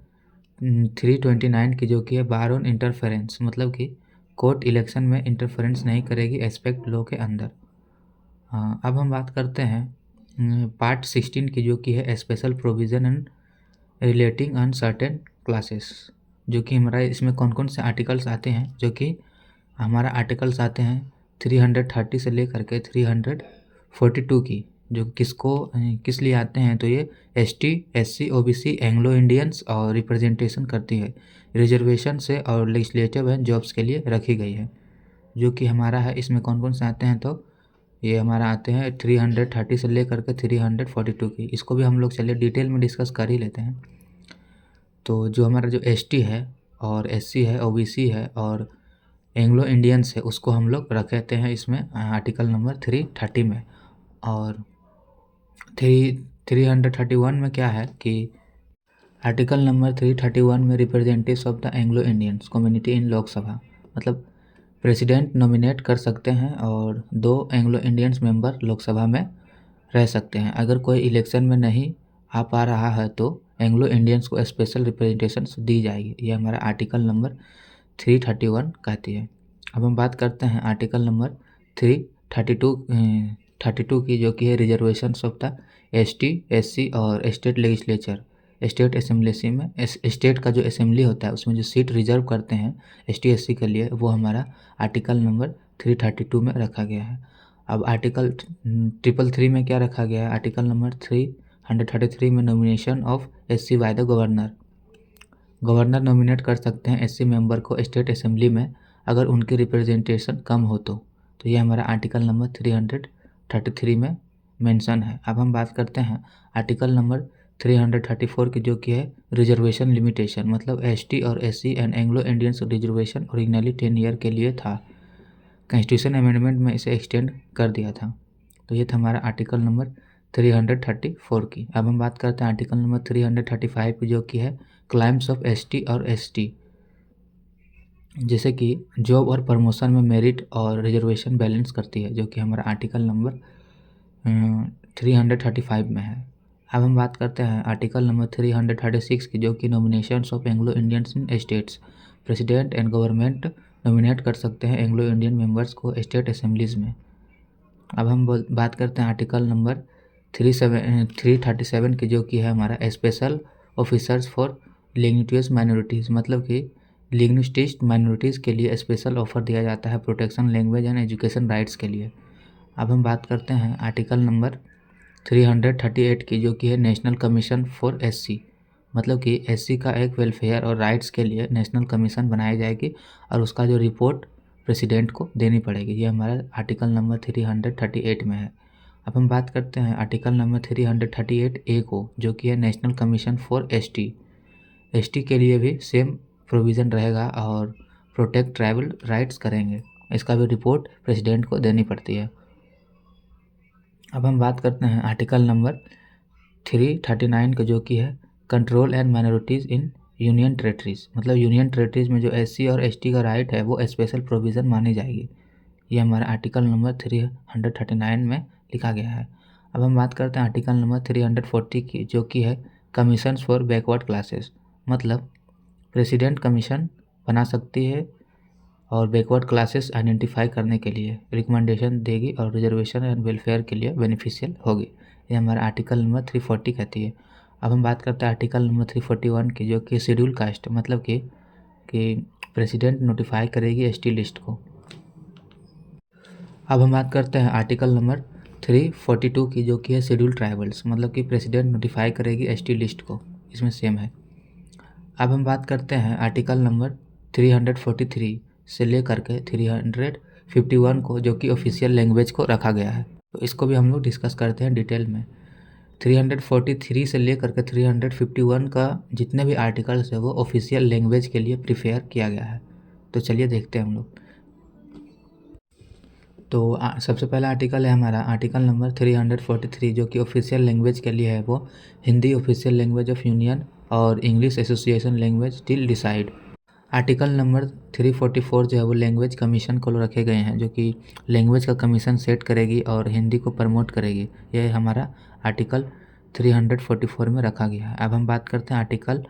329 की, जो कि है बार ऑन इंटरफेरेंस, मतलब कि कोर्ट इलेक्शन में इंटरफेरेंस नहीं करेगी एस्पेक्ट लॉ के अंदर। हाँ, अब हम बात करते हैं पार्ट 16 की, जो कि है special provision and relating on certain classes, जो कि हमारा इसमें कौन कौन से आर्टिकल्स आते हैं, जो कि हमारा आर्टिकल्स आते हैं 330 से लेकर के 342 की, जो किस लिए आते हैं, तो ये ST SC OBC Anglo Indians और रिप्रेजेंटेशन करती है, रिजर्वेशन से और लेजिस्लेटिव एंड जॉब्स के लिए रखी गई है, जो कि हमारा है। इसमें कौन कौन से आते हैं, तो ये हमारा आते हैं 330 से लेकर के 342 की। इसको भी हम लोग चलिए डिटेल में डिस्कस कर ही लेते हैं। तो जो हमारा जो ST है और SC है, OBC है और एंग्लो इंडियंस है, उसको हम लोग रखते हैं इसमें आर्टिकल नंबर 330 में। और 331 में क्या है कि आर्टिकल नंबर 331 में representatives of the Anglo Indians community in Lok Sabha, मतलब प्रेसिडेंट नॉमिनेट कर सकते हैं और 2 एंग्लो इंडियंस मेंबर लोकसभा में रह सकते हैं। अगर कोई इलेक्शन में नहीं आ पा रहा है तो एंग्लो इंडियंस को स्पेशल रिप्रेजेंटेशन दी जाएगी। ये हमारा आर्टिकल नंबर 331 कहती है। अब हम बात करते हैं आर्टिकल नंबर 332 की, जो कि है reservation of the ST SC और स्टेट लेजिस्लेचर। स्टेट असेंबली में स्टेट का जो असेंबली होता है उसमें जो सीट रिजर्व करते हैं ST SC के लिए, वो हमारा आर्टिकल नंबर 332 में रखा गया है। अब आर्टिकल 333 में क्या रखा गया है? आर्टिकल नंबर 333 में nomination of SC by the governor. Governor nominate कर सकते हैं SC मेंबर को स्टेट असेंबली में अगर उनकी रिप्रेजेंटेशन कम हो तो ये हमारा आर्टिकल नंबर 333 में मेंशन है। अब हम बात करते हैं आर्टिकल नंबर 334 की, जो कि है रिजर्वेशन लिमिटेशन। मतलब ST और SC and Anglo Indians reservation originally 10 year के लिए था, कॉन्स्टिट्यूशन अमेंडमेंट में इसे एक्सटेंड कर दिया था। तो ये था हमारा आर्टिकल नंबर 334 की। अब हम बात करते हैं आर्टिकल नंबर 335 की, जो कि है क्लाइम्स ऑफ ST और ST, जैसे कि जॉब और प्रमोशन में मेरिट और रिजर्वेशन बैलेंस करती है, जो कि हमारा आर्टिकल नंबर 335 में है। अब हम बात करते हैं आर्टिकल नंबर 336 की, जो कि nominations of Anglo Indians in states. President and government nominate कर सकते हैं एंग्लो इंडियन मेंबर्स को स्टेट असेंबलीज में। अब हम बात करते हैं आर्टिकल नंबर 337 की, जो कि है हमारा special officers for linguistic minorities. मतलब कि लिंग्विस्टिक माइनॉरिटीज़ के लिए स्पेशल ऑफर दिया जाता है protection language and education rights के लिए। अब हम बात करते हैं आर्टिकल नंबर 338 की, जो कि है नेशनल कमीशन फॉर SC। मतलब कि SC का एक वेलफेयर और राइट्स के लिए नेशनल कमीशन बनाई जाएगी और उसका जो रिपोर्ट प्रेसिडेंट को देनी पड़ेगी। ये हमारा आर्टिकल नंबर 338 में है। अब हम बात करते हैं आर्टिकल नंबर 338A को, जो कि है नेशनल कमीशन फॉर ST के लिए भी सेम प्रोविज़न रहेगा और प्रोटेक्ट ट्राइबल राइट्स करेंगे। इसका भी रिपोर्ट प्रेसिडेंट को देनी पड़ती है। अब हम बात करते हैं आर्टिकल नंबर 339 का, जो कि है control and minorities in union territories. मतलब यूनियन टेरेटरीज़ में जो SC और ST का राइट है वो स्पेशल प्रोविज़न मानी जाएगी। ये हमारा आर्टिकल नंबर 339 में लिखा गया है। अब हम बात करते हैं आर्टिकल नंबर 340 की, जो कि है कमीशंस फॉर बैकवर्ड क्लासेस। मतलब प्रेसिडेंट कमीशन बना सकती है और बैकवर्ड क्लासेस आइडेंटिफाई करने के लिए रिकमेंडेशन देगी और रिजर्वेशन एंड वेलफेयर के लिए बेनिफिशियल होगी। ये हमारा आर्टिकल नंबर 340 कहती है। अब हम बात करते हैं आर्टिकल नंबर 341 की, जो कि शेड्यूल कास्ट। मतलब कि प्रेसिडेंट नोटिफाई करेगी ST लिस्ट को। अब हम बात करते हैं आर्टिकल नंबर 342 की, जो कि है शेड्यूल ट्राइबल्स। मतलब कि प्रेसिडेंट नोटिफाई करेगी ST लिस्ट को, इसमें सेम है। अब हम बात करते हैं आर्टिकल नंबर 343 से लेकर के 351 को, जो कि ऑफिशियल लैंग्वेज को रखा गया है। तो इसको भी हम लोग डिस्कस करते हैं डिटेल में। 343 से लेकर के 351 का जितने भी आर्टिकल्स है वो ऑफिशियल लैंग्वेज के लिए प्रिपेयर किया गया है। तो चलिए देखते हैं हम लोग। तो सबसे पहला आर्टिकल है हमारा आर्टिकल नंबर 343, जो कि ऑफिशियल लैंग्वेज के लिए है। वो Hindi official language of union और English association language till decide. Article number 344 जो है वो लैंग्वेज कमीशन को रखे गए हैं, जो कि लैंग्वेज का कमीशन सेट करेगी और हिंदी को प्रमोट करेगी। यह हमारा आर्टिकल 344 में रखा गया है। अब हम बात करते हैं आर्टिकल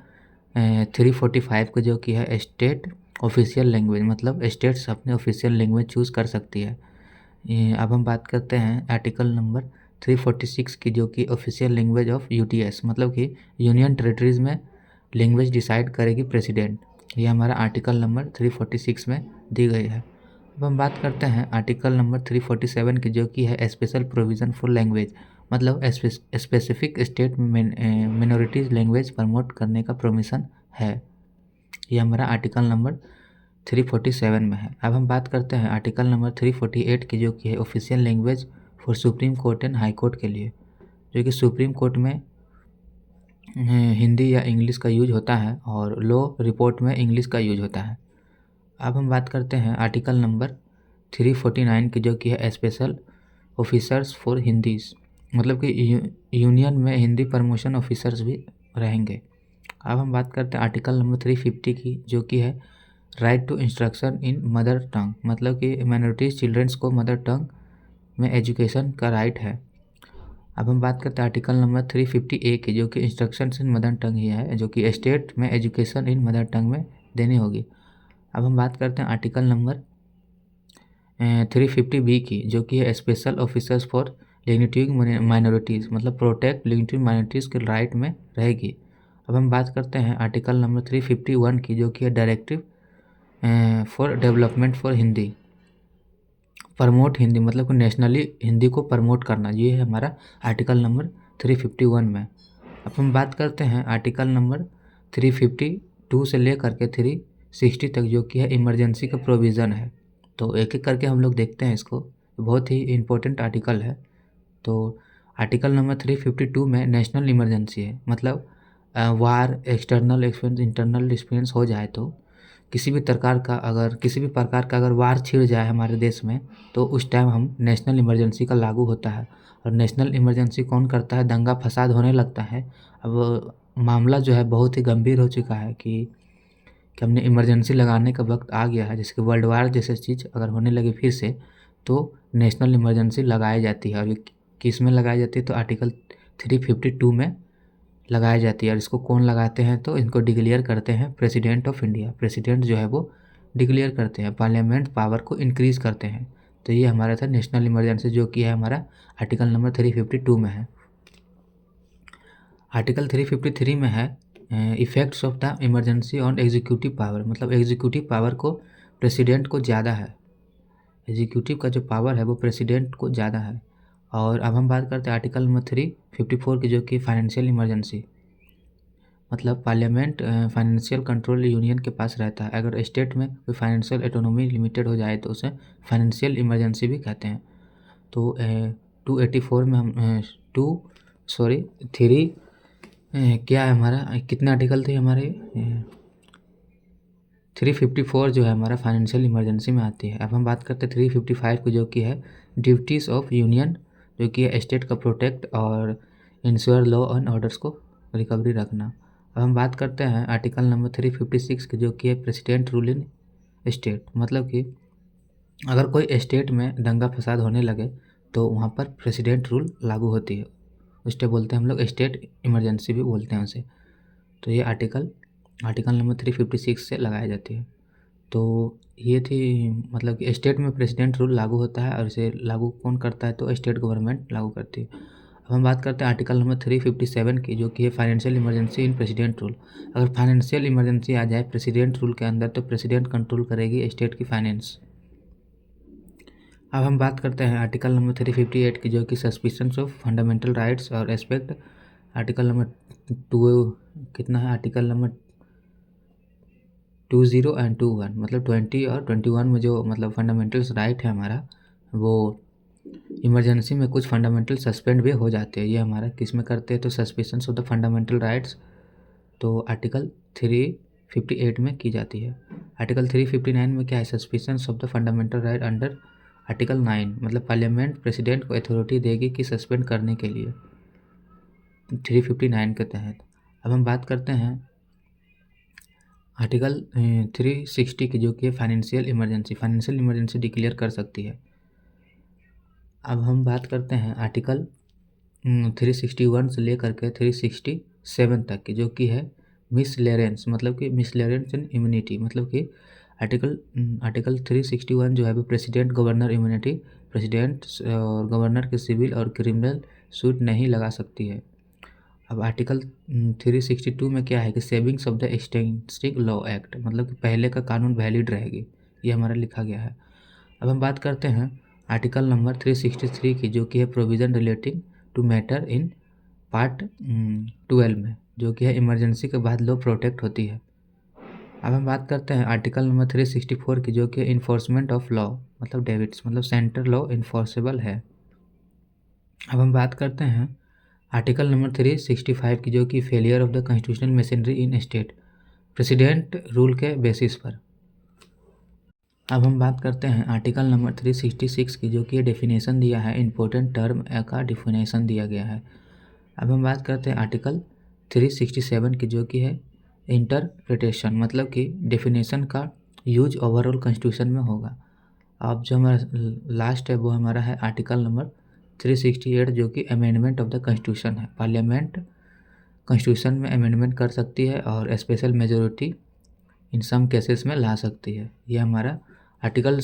345 को, जो कि है स्टेट ऑफिशियल लैंग्वेज। मतलब स्टेट्स अपने ऑफिशियल लैंग्वेज चूज़ कर सकती है। अब हम बात करते हैं आर्टिकल नंबर 346 की, जो कि ऑफिशियल लैंग्वेज ऑफ UTS। मतलब कि यूनियन टेरेटरीज़ में लैंग्वेज डिसाइड करेगी प्रेसिडेंट। ये हमारा आर्टिकल नंबर 346 में दी गई है। अब हम बात करते हैं आर्टिकल नंबर 347 की, जो कि है स्पेशल प्रोविज़न फॉर लैंग्वेज। मतलब specific state minorities language promote करने का परमिशन है। ये हमारा आर्टिकल नंबर 347 में है। अब हम बात करते हैं आर्टिकल नंबर 348 की, जो कि है official language for supreme court and high court के लिए, जो कि सुप्रीम कोर्ट में हिंदी या इंग्लिश का यूज होता है और लॉ रिपोर्ट में इंग्लिश का यूज होता है। अब हम बात करते हैं आर्टिकल नंबर 349 की, जो कि है स्पेशल ऑफिसर्स फॉर हिंदीज। मतलब कि यूनियन में हिंदी प्रमोशन ऑफिसर्स भी रहेंगे। अब हम बात करते हैं आर्टिकल नंबर 350 की, जो कि है right to instruction in mother tongue. मतलब कि माइनॉरिटीज़ चिल्ड्रंस को मदर टंग में एजुकेशन का राइट है। अब हम बात करते हैं आर्टिकल नंबर 350A की, जो कि इंस्ट्रक्शंस इन मदर टंग ही है, जो कि स्टेट में एजुकेशन इन मदर टंग में देनी होगी। अब हम बात करते हैं आर्टिकल नंबर 350B की, जो कि है special officers for linguistic minorities, मतलब प्रोटेक्ट लिंग्विस्टिक माइनॉरिटीज़ के राइट में रहेगी। अब हम बात करते हैं आर्टिकल नंबर 351 की, जो कि है directive for development for Hindi, promote Hindi, मतलब कि नेशनली हिंदी को प्रमोट करना, ये है हमारा आर्टिकल नंबर 351 में। अब हम बात करते हैं आर्टिकल नंबर 352 से लेकर के 360 तक, जो कि है इमरजेंसी का प्रोविज़न है। तो एक एक करके हम लोग देखते हैं इसको, बहुत ही इम्पोर्टेंट आर्टिकल है। तो आर्टिकल नंबर 352 में नेशनल इमरजेंसी है, मतलब वार, एक्सटर्नल एक्सपेंस, इंटरनल डिस्पेंस हो जाए तो किसी भी प्रकार का अगर वार छिड़ जाए हमारे देश में, तो उस टाइम हम नेशनल इमरजेंसी का लागू होता है। और नेशनल इमरजेंसी कौन करता है? दंगा फसाद होने लगता है। अब मामला जो है बहुत ही गंभीर हो चुका है कि हमने इमरजेंसी लगाने का वक्त आ गया है। जैसे कि वर्ल्ड वार जैसे चीज़ अगर होने लगी फिर से, तो नेशनल इमरजेंसी लगाई जाती है। और ये किस में लगाई जाती है? तो आर्टिकल 352 में लगाई जाती है। और इसको कौन लगाते हैं? तो इनको डिक्लेयर करते हैं प्रेसिडेंट ऑफ इंडिया। प्रेसिडेंट जो है वो डिक्लेयर करते हैं, पार्लियामेंट पावर को इंक्रीज़ करते हैं। तो ये हमारा था नेशनल इमरजेंसी, जो कि है हमारा आर्टिकल नंबर 352 में है। आर्टिकल 353 में है effects of the emergency on executive power, मतलब एग्जीक्यूटिव पावर को प्रेसिडेंट को ज़्यादा है। एग्जीक्यूटिव का जो पावर है वो प्रेसिडेंट को ज़्यादा है। और अब हम बात करते हैं आर्टिकल नंबर 354 की, जो कि फाइनेंशियल इमरजेंसी, मतलब पार्लियामेंट फाइनेंशियल कंट्रोल यूनियन के पास रहता है। अगर स्टेट में कोई फाइनेंशियल ऑटोनॉमी लिमिटेड हो जाए तो उसे फाइनेंशियल इमरजेंसी भी कहते हैं। तो 284 में हम थ्री क्या है हमारा, कितने आर्टिकल थे हमारे? 354 जो है हमारा फाइनेंशियल इमरजेंसी में आती है। अब हम बात करते हैं 355 को, जो कि है ड्यूटीज़ ऑफ यूनियन, जो कि है स्टेट का प्रोटेक्ट और इंश्योर लॉ एंड ऑर्डर्स को रिकवरी रखना। अब हम बात करते हैं आर्टिकल नंबर 356 की, जो कि है प्रेसिडेंट रूल इन स्टेट, मतलब कि अगर कोई स्टेट में दंगा फसाद होने लगे तो वहाँ पर प्रेसिडेंट रूल लागू होती है। उससे बोलते हैं हम लोग स्टेट इमरजेंसी भी बोलते हैं उसे। तो ये आर्टिकल नंबर 356 से लगाई जाती है। तो ये थी, मतलब कि स्टेट में प्रेसिडेंट रूल लागू होता है और इसे लागू कौन करता है? तो स्टेट गवर्नमेंट लागू करती है। अब हम बात करते हैं आर्टिकल नंबर 357 की, जो कि है financial emergency in president rule. अगर फाइनेंशियल इमरजेंसी आ जाए प्रेसिडेंट रूल के अंदर, तो प्रेसिडेंट कंट्रोल करेगी स्टेट की फाइनेंस। अब हम बात करते हैं आर्टिकल नंबर 358 की, जो कि सस्पिशंस ऑफ फंडामेंटल राइट्स और एस्पेक्ट। आर्टिकल नंबर 2 कितना है? आर्टिकल नंबर 20 एंड 21, मतलब 20 और 21 में जो मतलब फंडामेंटल्स राइट है हमारा, वो इमरजेंसी में कुछ फंडामेंटल सस्पेंड भी हो जाते हैं। ये हमारा किस में करते हैं? तो suspicions of the fundamental rights, तो आर्टिकल 358 में की जाती है। आर्टिकल 359 में क्या है? Suspicions of the fundamental right under article 9, मतलब पार्लियामेंट प्रेसिडेंट को अथॉरिटी देगी कि सस्पेंड करने के लिए 359 के तहत। अब हम बात करते हैं आर्टिकल 360 की, जो कि फाइनेंशियल इमरजेंसी डिक्लेयर कर सकती है। अब हम बात करते हैं आर्टिकल 361 से लेकर के 367 तक की, जो कि है मिसलेरेंस, मतलब कि मिसलेरेंस इन इम्यूनिटी, मतलब कि आर्टिकल 361 जो है वो प्रेसिडेंट गवर्नर इम्यूनिटी, प्रेसिडेंट और गवर्नर के सिविल और क्रिमिनल सूट नहीं लगा सकती है। अब आर्टिकल 362 में क्या है कि savings of the extensive law act, मतलब कि पहले का कानून वैलिड रहेगी, ये हमारा लिखा गया है। अब हम बात करते हैं आर्टिकल नंबर 363 की, जो कि है provision relating to matter in part 12 में, जो कि है इमरजेंसी के बाद लॉ प्रोटेक्ट होती है। अब हम बात करते हैं आर्टिकल नंबर 364 की, जो कि इन्फोर्समेंट ऑफ लॉ, मतलब डेविट्स, मतलब सेंट्रल लॉ इन्फोर्सेबल है। अब हम बात करते हैं आर्टिकल नंबर 365 की, जो कि failure of the constitutional machinery in state, president rule के बेसिस पर। अब हम बात करते हैं आर्टिकल नंबर 366 की, जो कि डेफिनेशन दिया है, इम्पोर्टेंट टर्म का डिफिनेशन दिया गया है। अब हम बात करते हैं आर्टिकल 367 की, जो कि है इंटरप्रिटेशन, मतलब कि डेफिनेशन का यूज ओवरऑल कॉन्स्टिट्यूशन में होगा। अब जो हमारा लास्ट है वो हमारा है आर्टिकल नंबर 368 जो कि अमेंडमेंट ऑफ द कॉन्स्टिट्यूशन है। पार्लियामेंट कॉन्स्टिट्यूशन में अमेंडमेंट कर सकती है और special majority in some cases में ला सकती है। ये हमारा आर्टिकल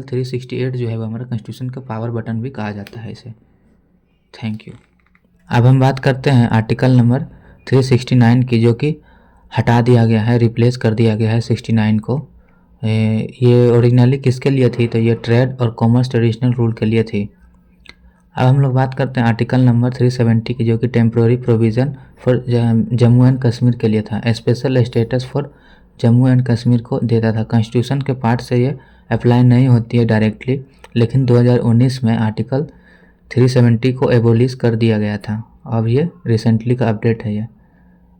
368 जो है वो हमारा कॉन्स्टिट्यूशन का पावर बटन भी कहा जाता है इसे। Thank you. अब हम बात करते हैं आर्टिकल नंबर 369 की, जो कि हटा दिया गया है, रिप्लेस कर दिया गया है 69 को। ये ओरिजिनली किसके लिए थी? तो ये ट्रेड और कॉमर्स ट्रेडिशनल रूल के लिए थी। अब हम लोग बात करते हैं आर्टिकल नंबर 370 की, जो कि temporary provision for Jammu and Kashmir के लिए था। Special status for Jammu and Kashmir को देता था। कॉन्स्टिट्यूशन के पार्ट से ये अप्लाई नहीं होती है डायरेक्टली, लेकिन 2019 में आर्टिकल 370 को एबोलिश कर दिया गया था। अब ये रिसेंटली का अपडेट है ये।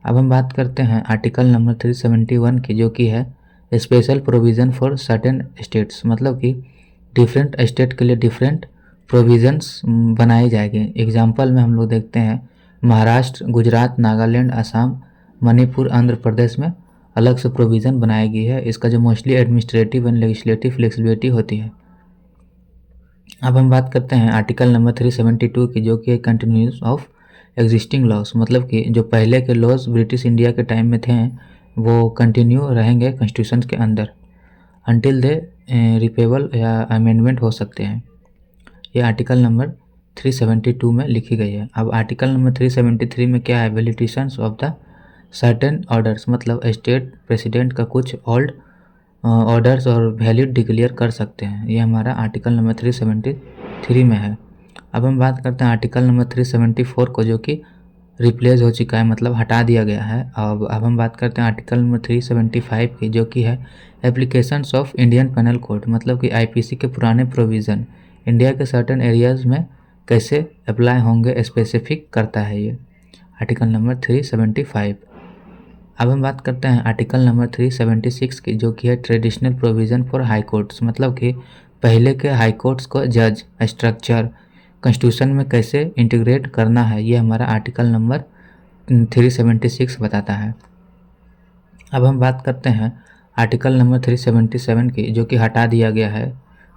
अब हम बात करते हैं आर्टिकल नंबर 371 की, जो कि है special provision for certain states, मतलब कि डिफरेंट स्टेट के लिए डिफरेंट प्रोविज़न्स बनाए जाएंगे। एग्जाम्पल में हम लोग देखते हैं महाराष्ट्र, गुजरात, नागालैंड, असम, मणिपुर, आंध्र प्रदेश में अलग से प्रोविज़न बनाई गई है। इसका जो mostly administrative and legislative flexibility होती है। अब हम बात करते हैं आर्टिकल नंबर 372 की, जो कि कंटिन्यूस ऑफ एग्जिस्टिंग लॉज, मतलब कि जो पहले के लॉज ब्रिटिश इंडिया के टाइम में थे वो कंटिन्यू रहेंगे कॉन्स्टिट्यूशन के अंदर अनटिल दे रिपेबल या अमेंडमेंट हो सकते हैं। ये आर्टिकल नंबर 372 में लिखी गई है। अब आर्टिकल नंबर 373 में क्या है? Validations of the certain orders, मतलब स्टेट प्रेसिडेंट का कुछ ओल्ड ऑर्डर्स और वैलिड डिक्लेयर कर सकते हैं। ये हमारा आर्टिकल नंबर 373 में है। अब हम बात करते हैं आर्टिकल नंबर 374 को, जो कि रिप्लेस हो चुका है, मतलब हटा दिया गया है। अब हम बात करते हैं आर्टिकल नंबर 375 की, जो कि है applications of Indian penal code, मतलब कि आईपीसी के पुराने प्रोविज़न इंडिया के सर्टेन एरियाज़ में कैसे अप्लाई होंगे स्पेसिफिक करता है ये आर्टिकल नंबर 375। अब हम बात करते हैं आर्टिकल नंबर 376 की, जो कि है traditional provision for high courts, मतलब कि पहले के हाई कोर्ट्स को जज स्ट्रक्चर कॉन्स्टिट्यूशन में कैसे इंटीग्रेट करना है। ये हमारा आर्टिकल नंबर 376 बताता है। अब हम बात करते हैं आर्टिकल नंबर 377 की, जो कि हटा दिया गया है।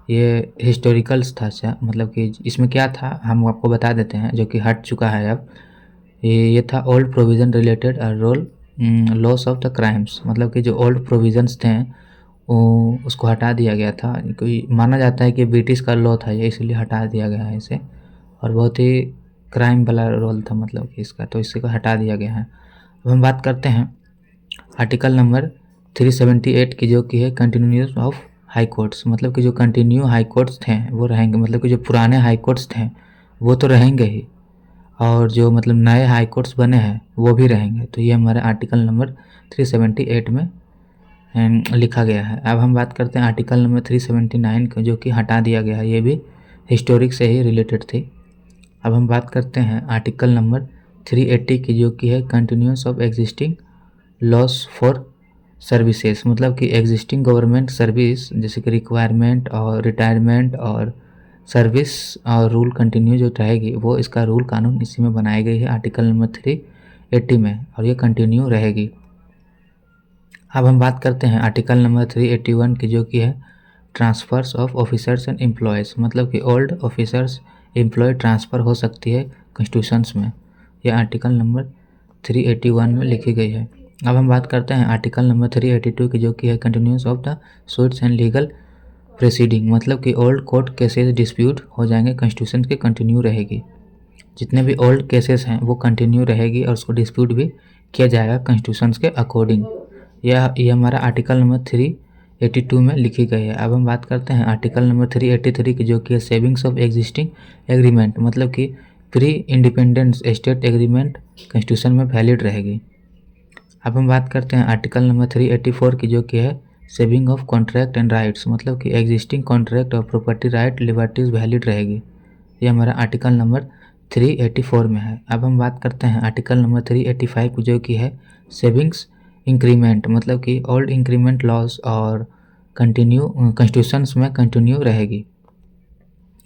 ये हिस्टोरिकल्स था, मतलब कि इसमें क्या था हम आपको बता देते हैं, जो कि हट चुका है अब। ये था old provision related role laws of the crimes, मतलब कि जो ओल्ड प्रोविज़न्स थे वो उसको हटा दिया गया था। कोई माना जाता है कि ब्रिटिश का लॉ था ये, इसलिए हटा दिया गया है इसे, और बहुत ही क्राइम वाला रोल था मतलब कि इसका, तो इसी को हटा दिया गया है। अब हम बात करते हैं आर्टिकल नंबर 378 की, जो कि है कंटिन्यूस ऑफ हाई कोर्ट्स, मतलब कि जो कंटिन्यू हाई कोर्ट्स थे वो रहेंगे, मतलब कि जो पुराने हाई कोर्ट्स थे वो तो रहेंगे ही, और जो मतलब नए हाई कोर्ट्स बने हैं वो भी रहेंगे। तो ये हमारे आर्टिकल नंबर 378 में लिखा गया है। अब हम बात करते हैं आर्टिकल नंबर 379 का, जो कि हटा दिया गया है, ये भी हिस्टोरिक से ही रिलेटेड थी। अब हम बात करते हैं आर्टिकल नंबर 380 की, जो कि है continuous of existing loss for services, मतलब कि एग्जिस्टिंग गवर्नमेंट सर्विस जैसे कि रिक्वायरमेंट और रिटायरमेंट और सर्विस और रूल कंटिन्यू जो रहेगी वो इसका रूल कानून इसी में बनाई गई है आर्टिकल नंबर 380 में, और ये कंटिन्यू रहेगी। अब हम बात करते हैं आर्टिकल नंबर 381 की, जो कि है transfers of officers and employees, मतलब कि ओल्ड ऑफिसर्स एम्प्लॉय ट्रांसफ़र हो सकती है कॉन्स्टिट्यूशंस में। यह आर्टिकल नंबर 381 में लिखी गई है। अब हम बात करते हैं आर्टिकल नंबर 382 की, जो कि है continuous of the suits and legal proceeding, मतलब कि ओल्ड कोर्ट केसेस डिस्प्यूट हो जाएंगे, कॉन्स्टिट्यूशन के कंटिन्यू रहेगी। जितने भी ओल्ड केसेस हैं वो कंटिन्यू रहेगी और उसको डिस्प्यूट भी किया जाएगा कॉन्स्टिट्यूशन के अकॉर्डिंग। यह हमारा आर्टिकल नंबर 382 में लिखी गई है। अब हम बात करते हैं आर्टिकल नंबर 383 की, जो कि है सेविंग्स ऑफ एग्जिस्टिंग एग्रीमेंट, मतलब कि pre independence state agreement constitution में वैलिड रहेगी। अब हम बात करते हैं आर्टिकल नंबर 384 की, जो कि है saving of contract and rights, मतलब कि एग्जिस्टिंग कॉन्ट्रैक्ट और प्रॉपर्टी राइट लिबर्टीज वैलिड रहेगी। ये हमारा आर्टिकल नंबर 384 में है। अब हम बात करते हैं आर्टिकल नंबर 385 की, जो कि है सेविंग्स इंक्रीमेंट, मतलब कि ओल्ड इंक्रीमेंट लॉज और कंटिन्यू कॉन्स्टिट्यूशंस में कंटिन्यू रहेगी।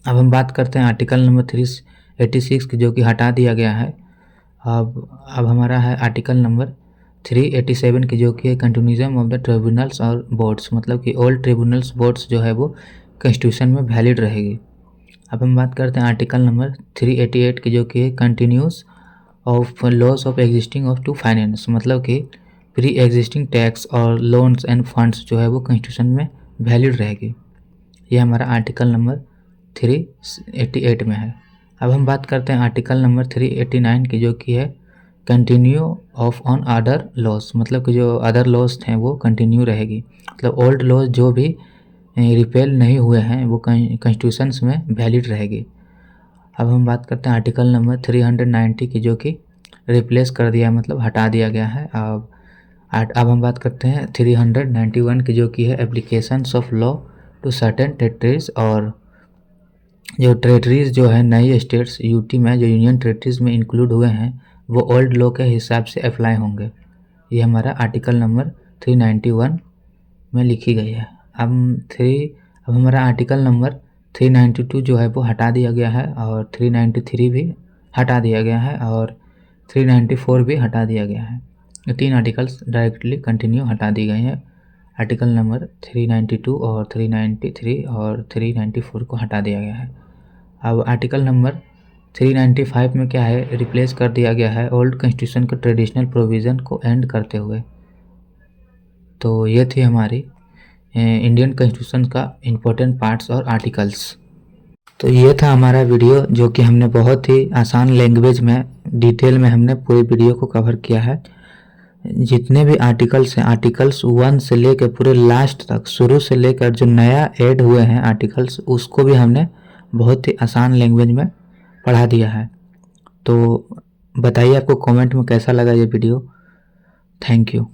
अब हम बात करते हैं आर्टिकल नंबर 386 की, जो कि हटा दिया गया है। अब हमारा है आर्टिकल नंबर 387 की, जो कि है कंटिन्यूजम ऑफ द ट्रिब्यूनल्स और बोर्ड्स, मतलब कि ओल्ड ट्रिब्यूनल्स बोर्ड्स जो है वो कॉन्स्टिट्यूशन में वैलिड रहेगी। अब हम बात करते हैं आर्टिकल नंबर 388 की, जो कि continuous of loss of existing of to finance, मतलब कि प्री एग्जिस्टिंग टैक्स और लोन्स एंड फंड्स जो है वो कॉन्स्टिट्यूशन में वैलिड रहेगी। ये हमारा आर्टिकल नंबर 388 में है। अब हम बात करते हैं आर्टिकल नंबर 389 की, जो कि है continue of on other laws, मतलब कि जो अदर लॉस हैं वो कंटिन्यू रहेगी, मतलब ओल्ड लॉस जो भी रिपेल नहीं हुए हैं वो कॉन्स्टिट्यूशंस में वैलिड रहेगी। अब हम बात करते हैं आर्टिकल नंबर 390 की, जो कि रिप्लेस कर दिया, मतलब हटा दिया गया है। अब हम बात करते हैं 391 की, जो कि है applications of law to certain territories, और जो टेरिटरीज जो है नई स्टेट्स यूटी में जो यूनियन टेरिटरीज में इंक्लूड हुए हैं वो ओल्ड लॉ के हिसाब से अप्लाई होंगे। ये हमारा आर्टिकल नंबर 391 में लिखी गई है। अब हमारा आर्टिकल नंबर 392 जो है वो हटा दिया गया है, और 393 भी हटा दिया गया है, और 394 भी हटा दिया गया है। ये 3 आर्टिकल्स डायरेक्टली कंटिन्यू हटा दी गई हैं। आर्टिकल नंबर 392 और 393 और 394 को हटा दिया गया है। अब आर्टिकल नंबर 395 में क्या है, रिप्लेस कर दिया गया है ओल्ड कॉन्स्टिट्यूशन के ट्रेडिशनल प्रोविज़न को एंड करते हुए। तो ये थी हमारी इंडियन कॉन्स्टिट्यूशन का इम्पोर्टेंट पार्ट्स और आर्टिकल्स। तो ये था हमारा वीडियो, जो कि हमने बहुत ही आसान लैंग्वेज में डिटेल में हमने पूरी वीडियो को कवर किया है। जितने भी आर्टिकल्स हैं, आर्टिकल्स 1 से लेकर पूरे लास्ट तक, शुरू से लेकर जो नया ऐड हुए हैं आर्टिकल्स, उसको भी हमने बहुत ही आसान लैंग्वेज में पढ़ा दिया है। तो बताइए आपको कमेंट में कैसा लगा ये वीडियो। Thank you.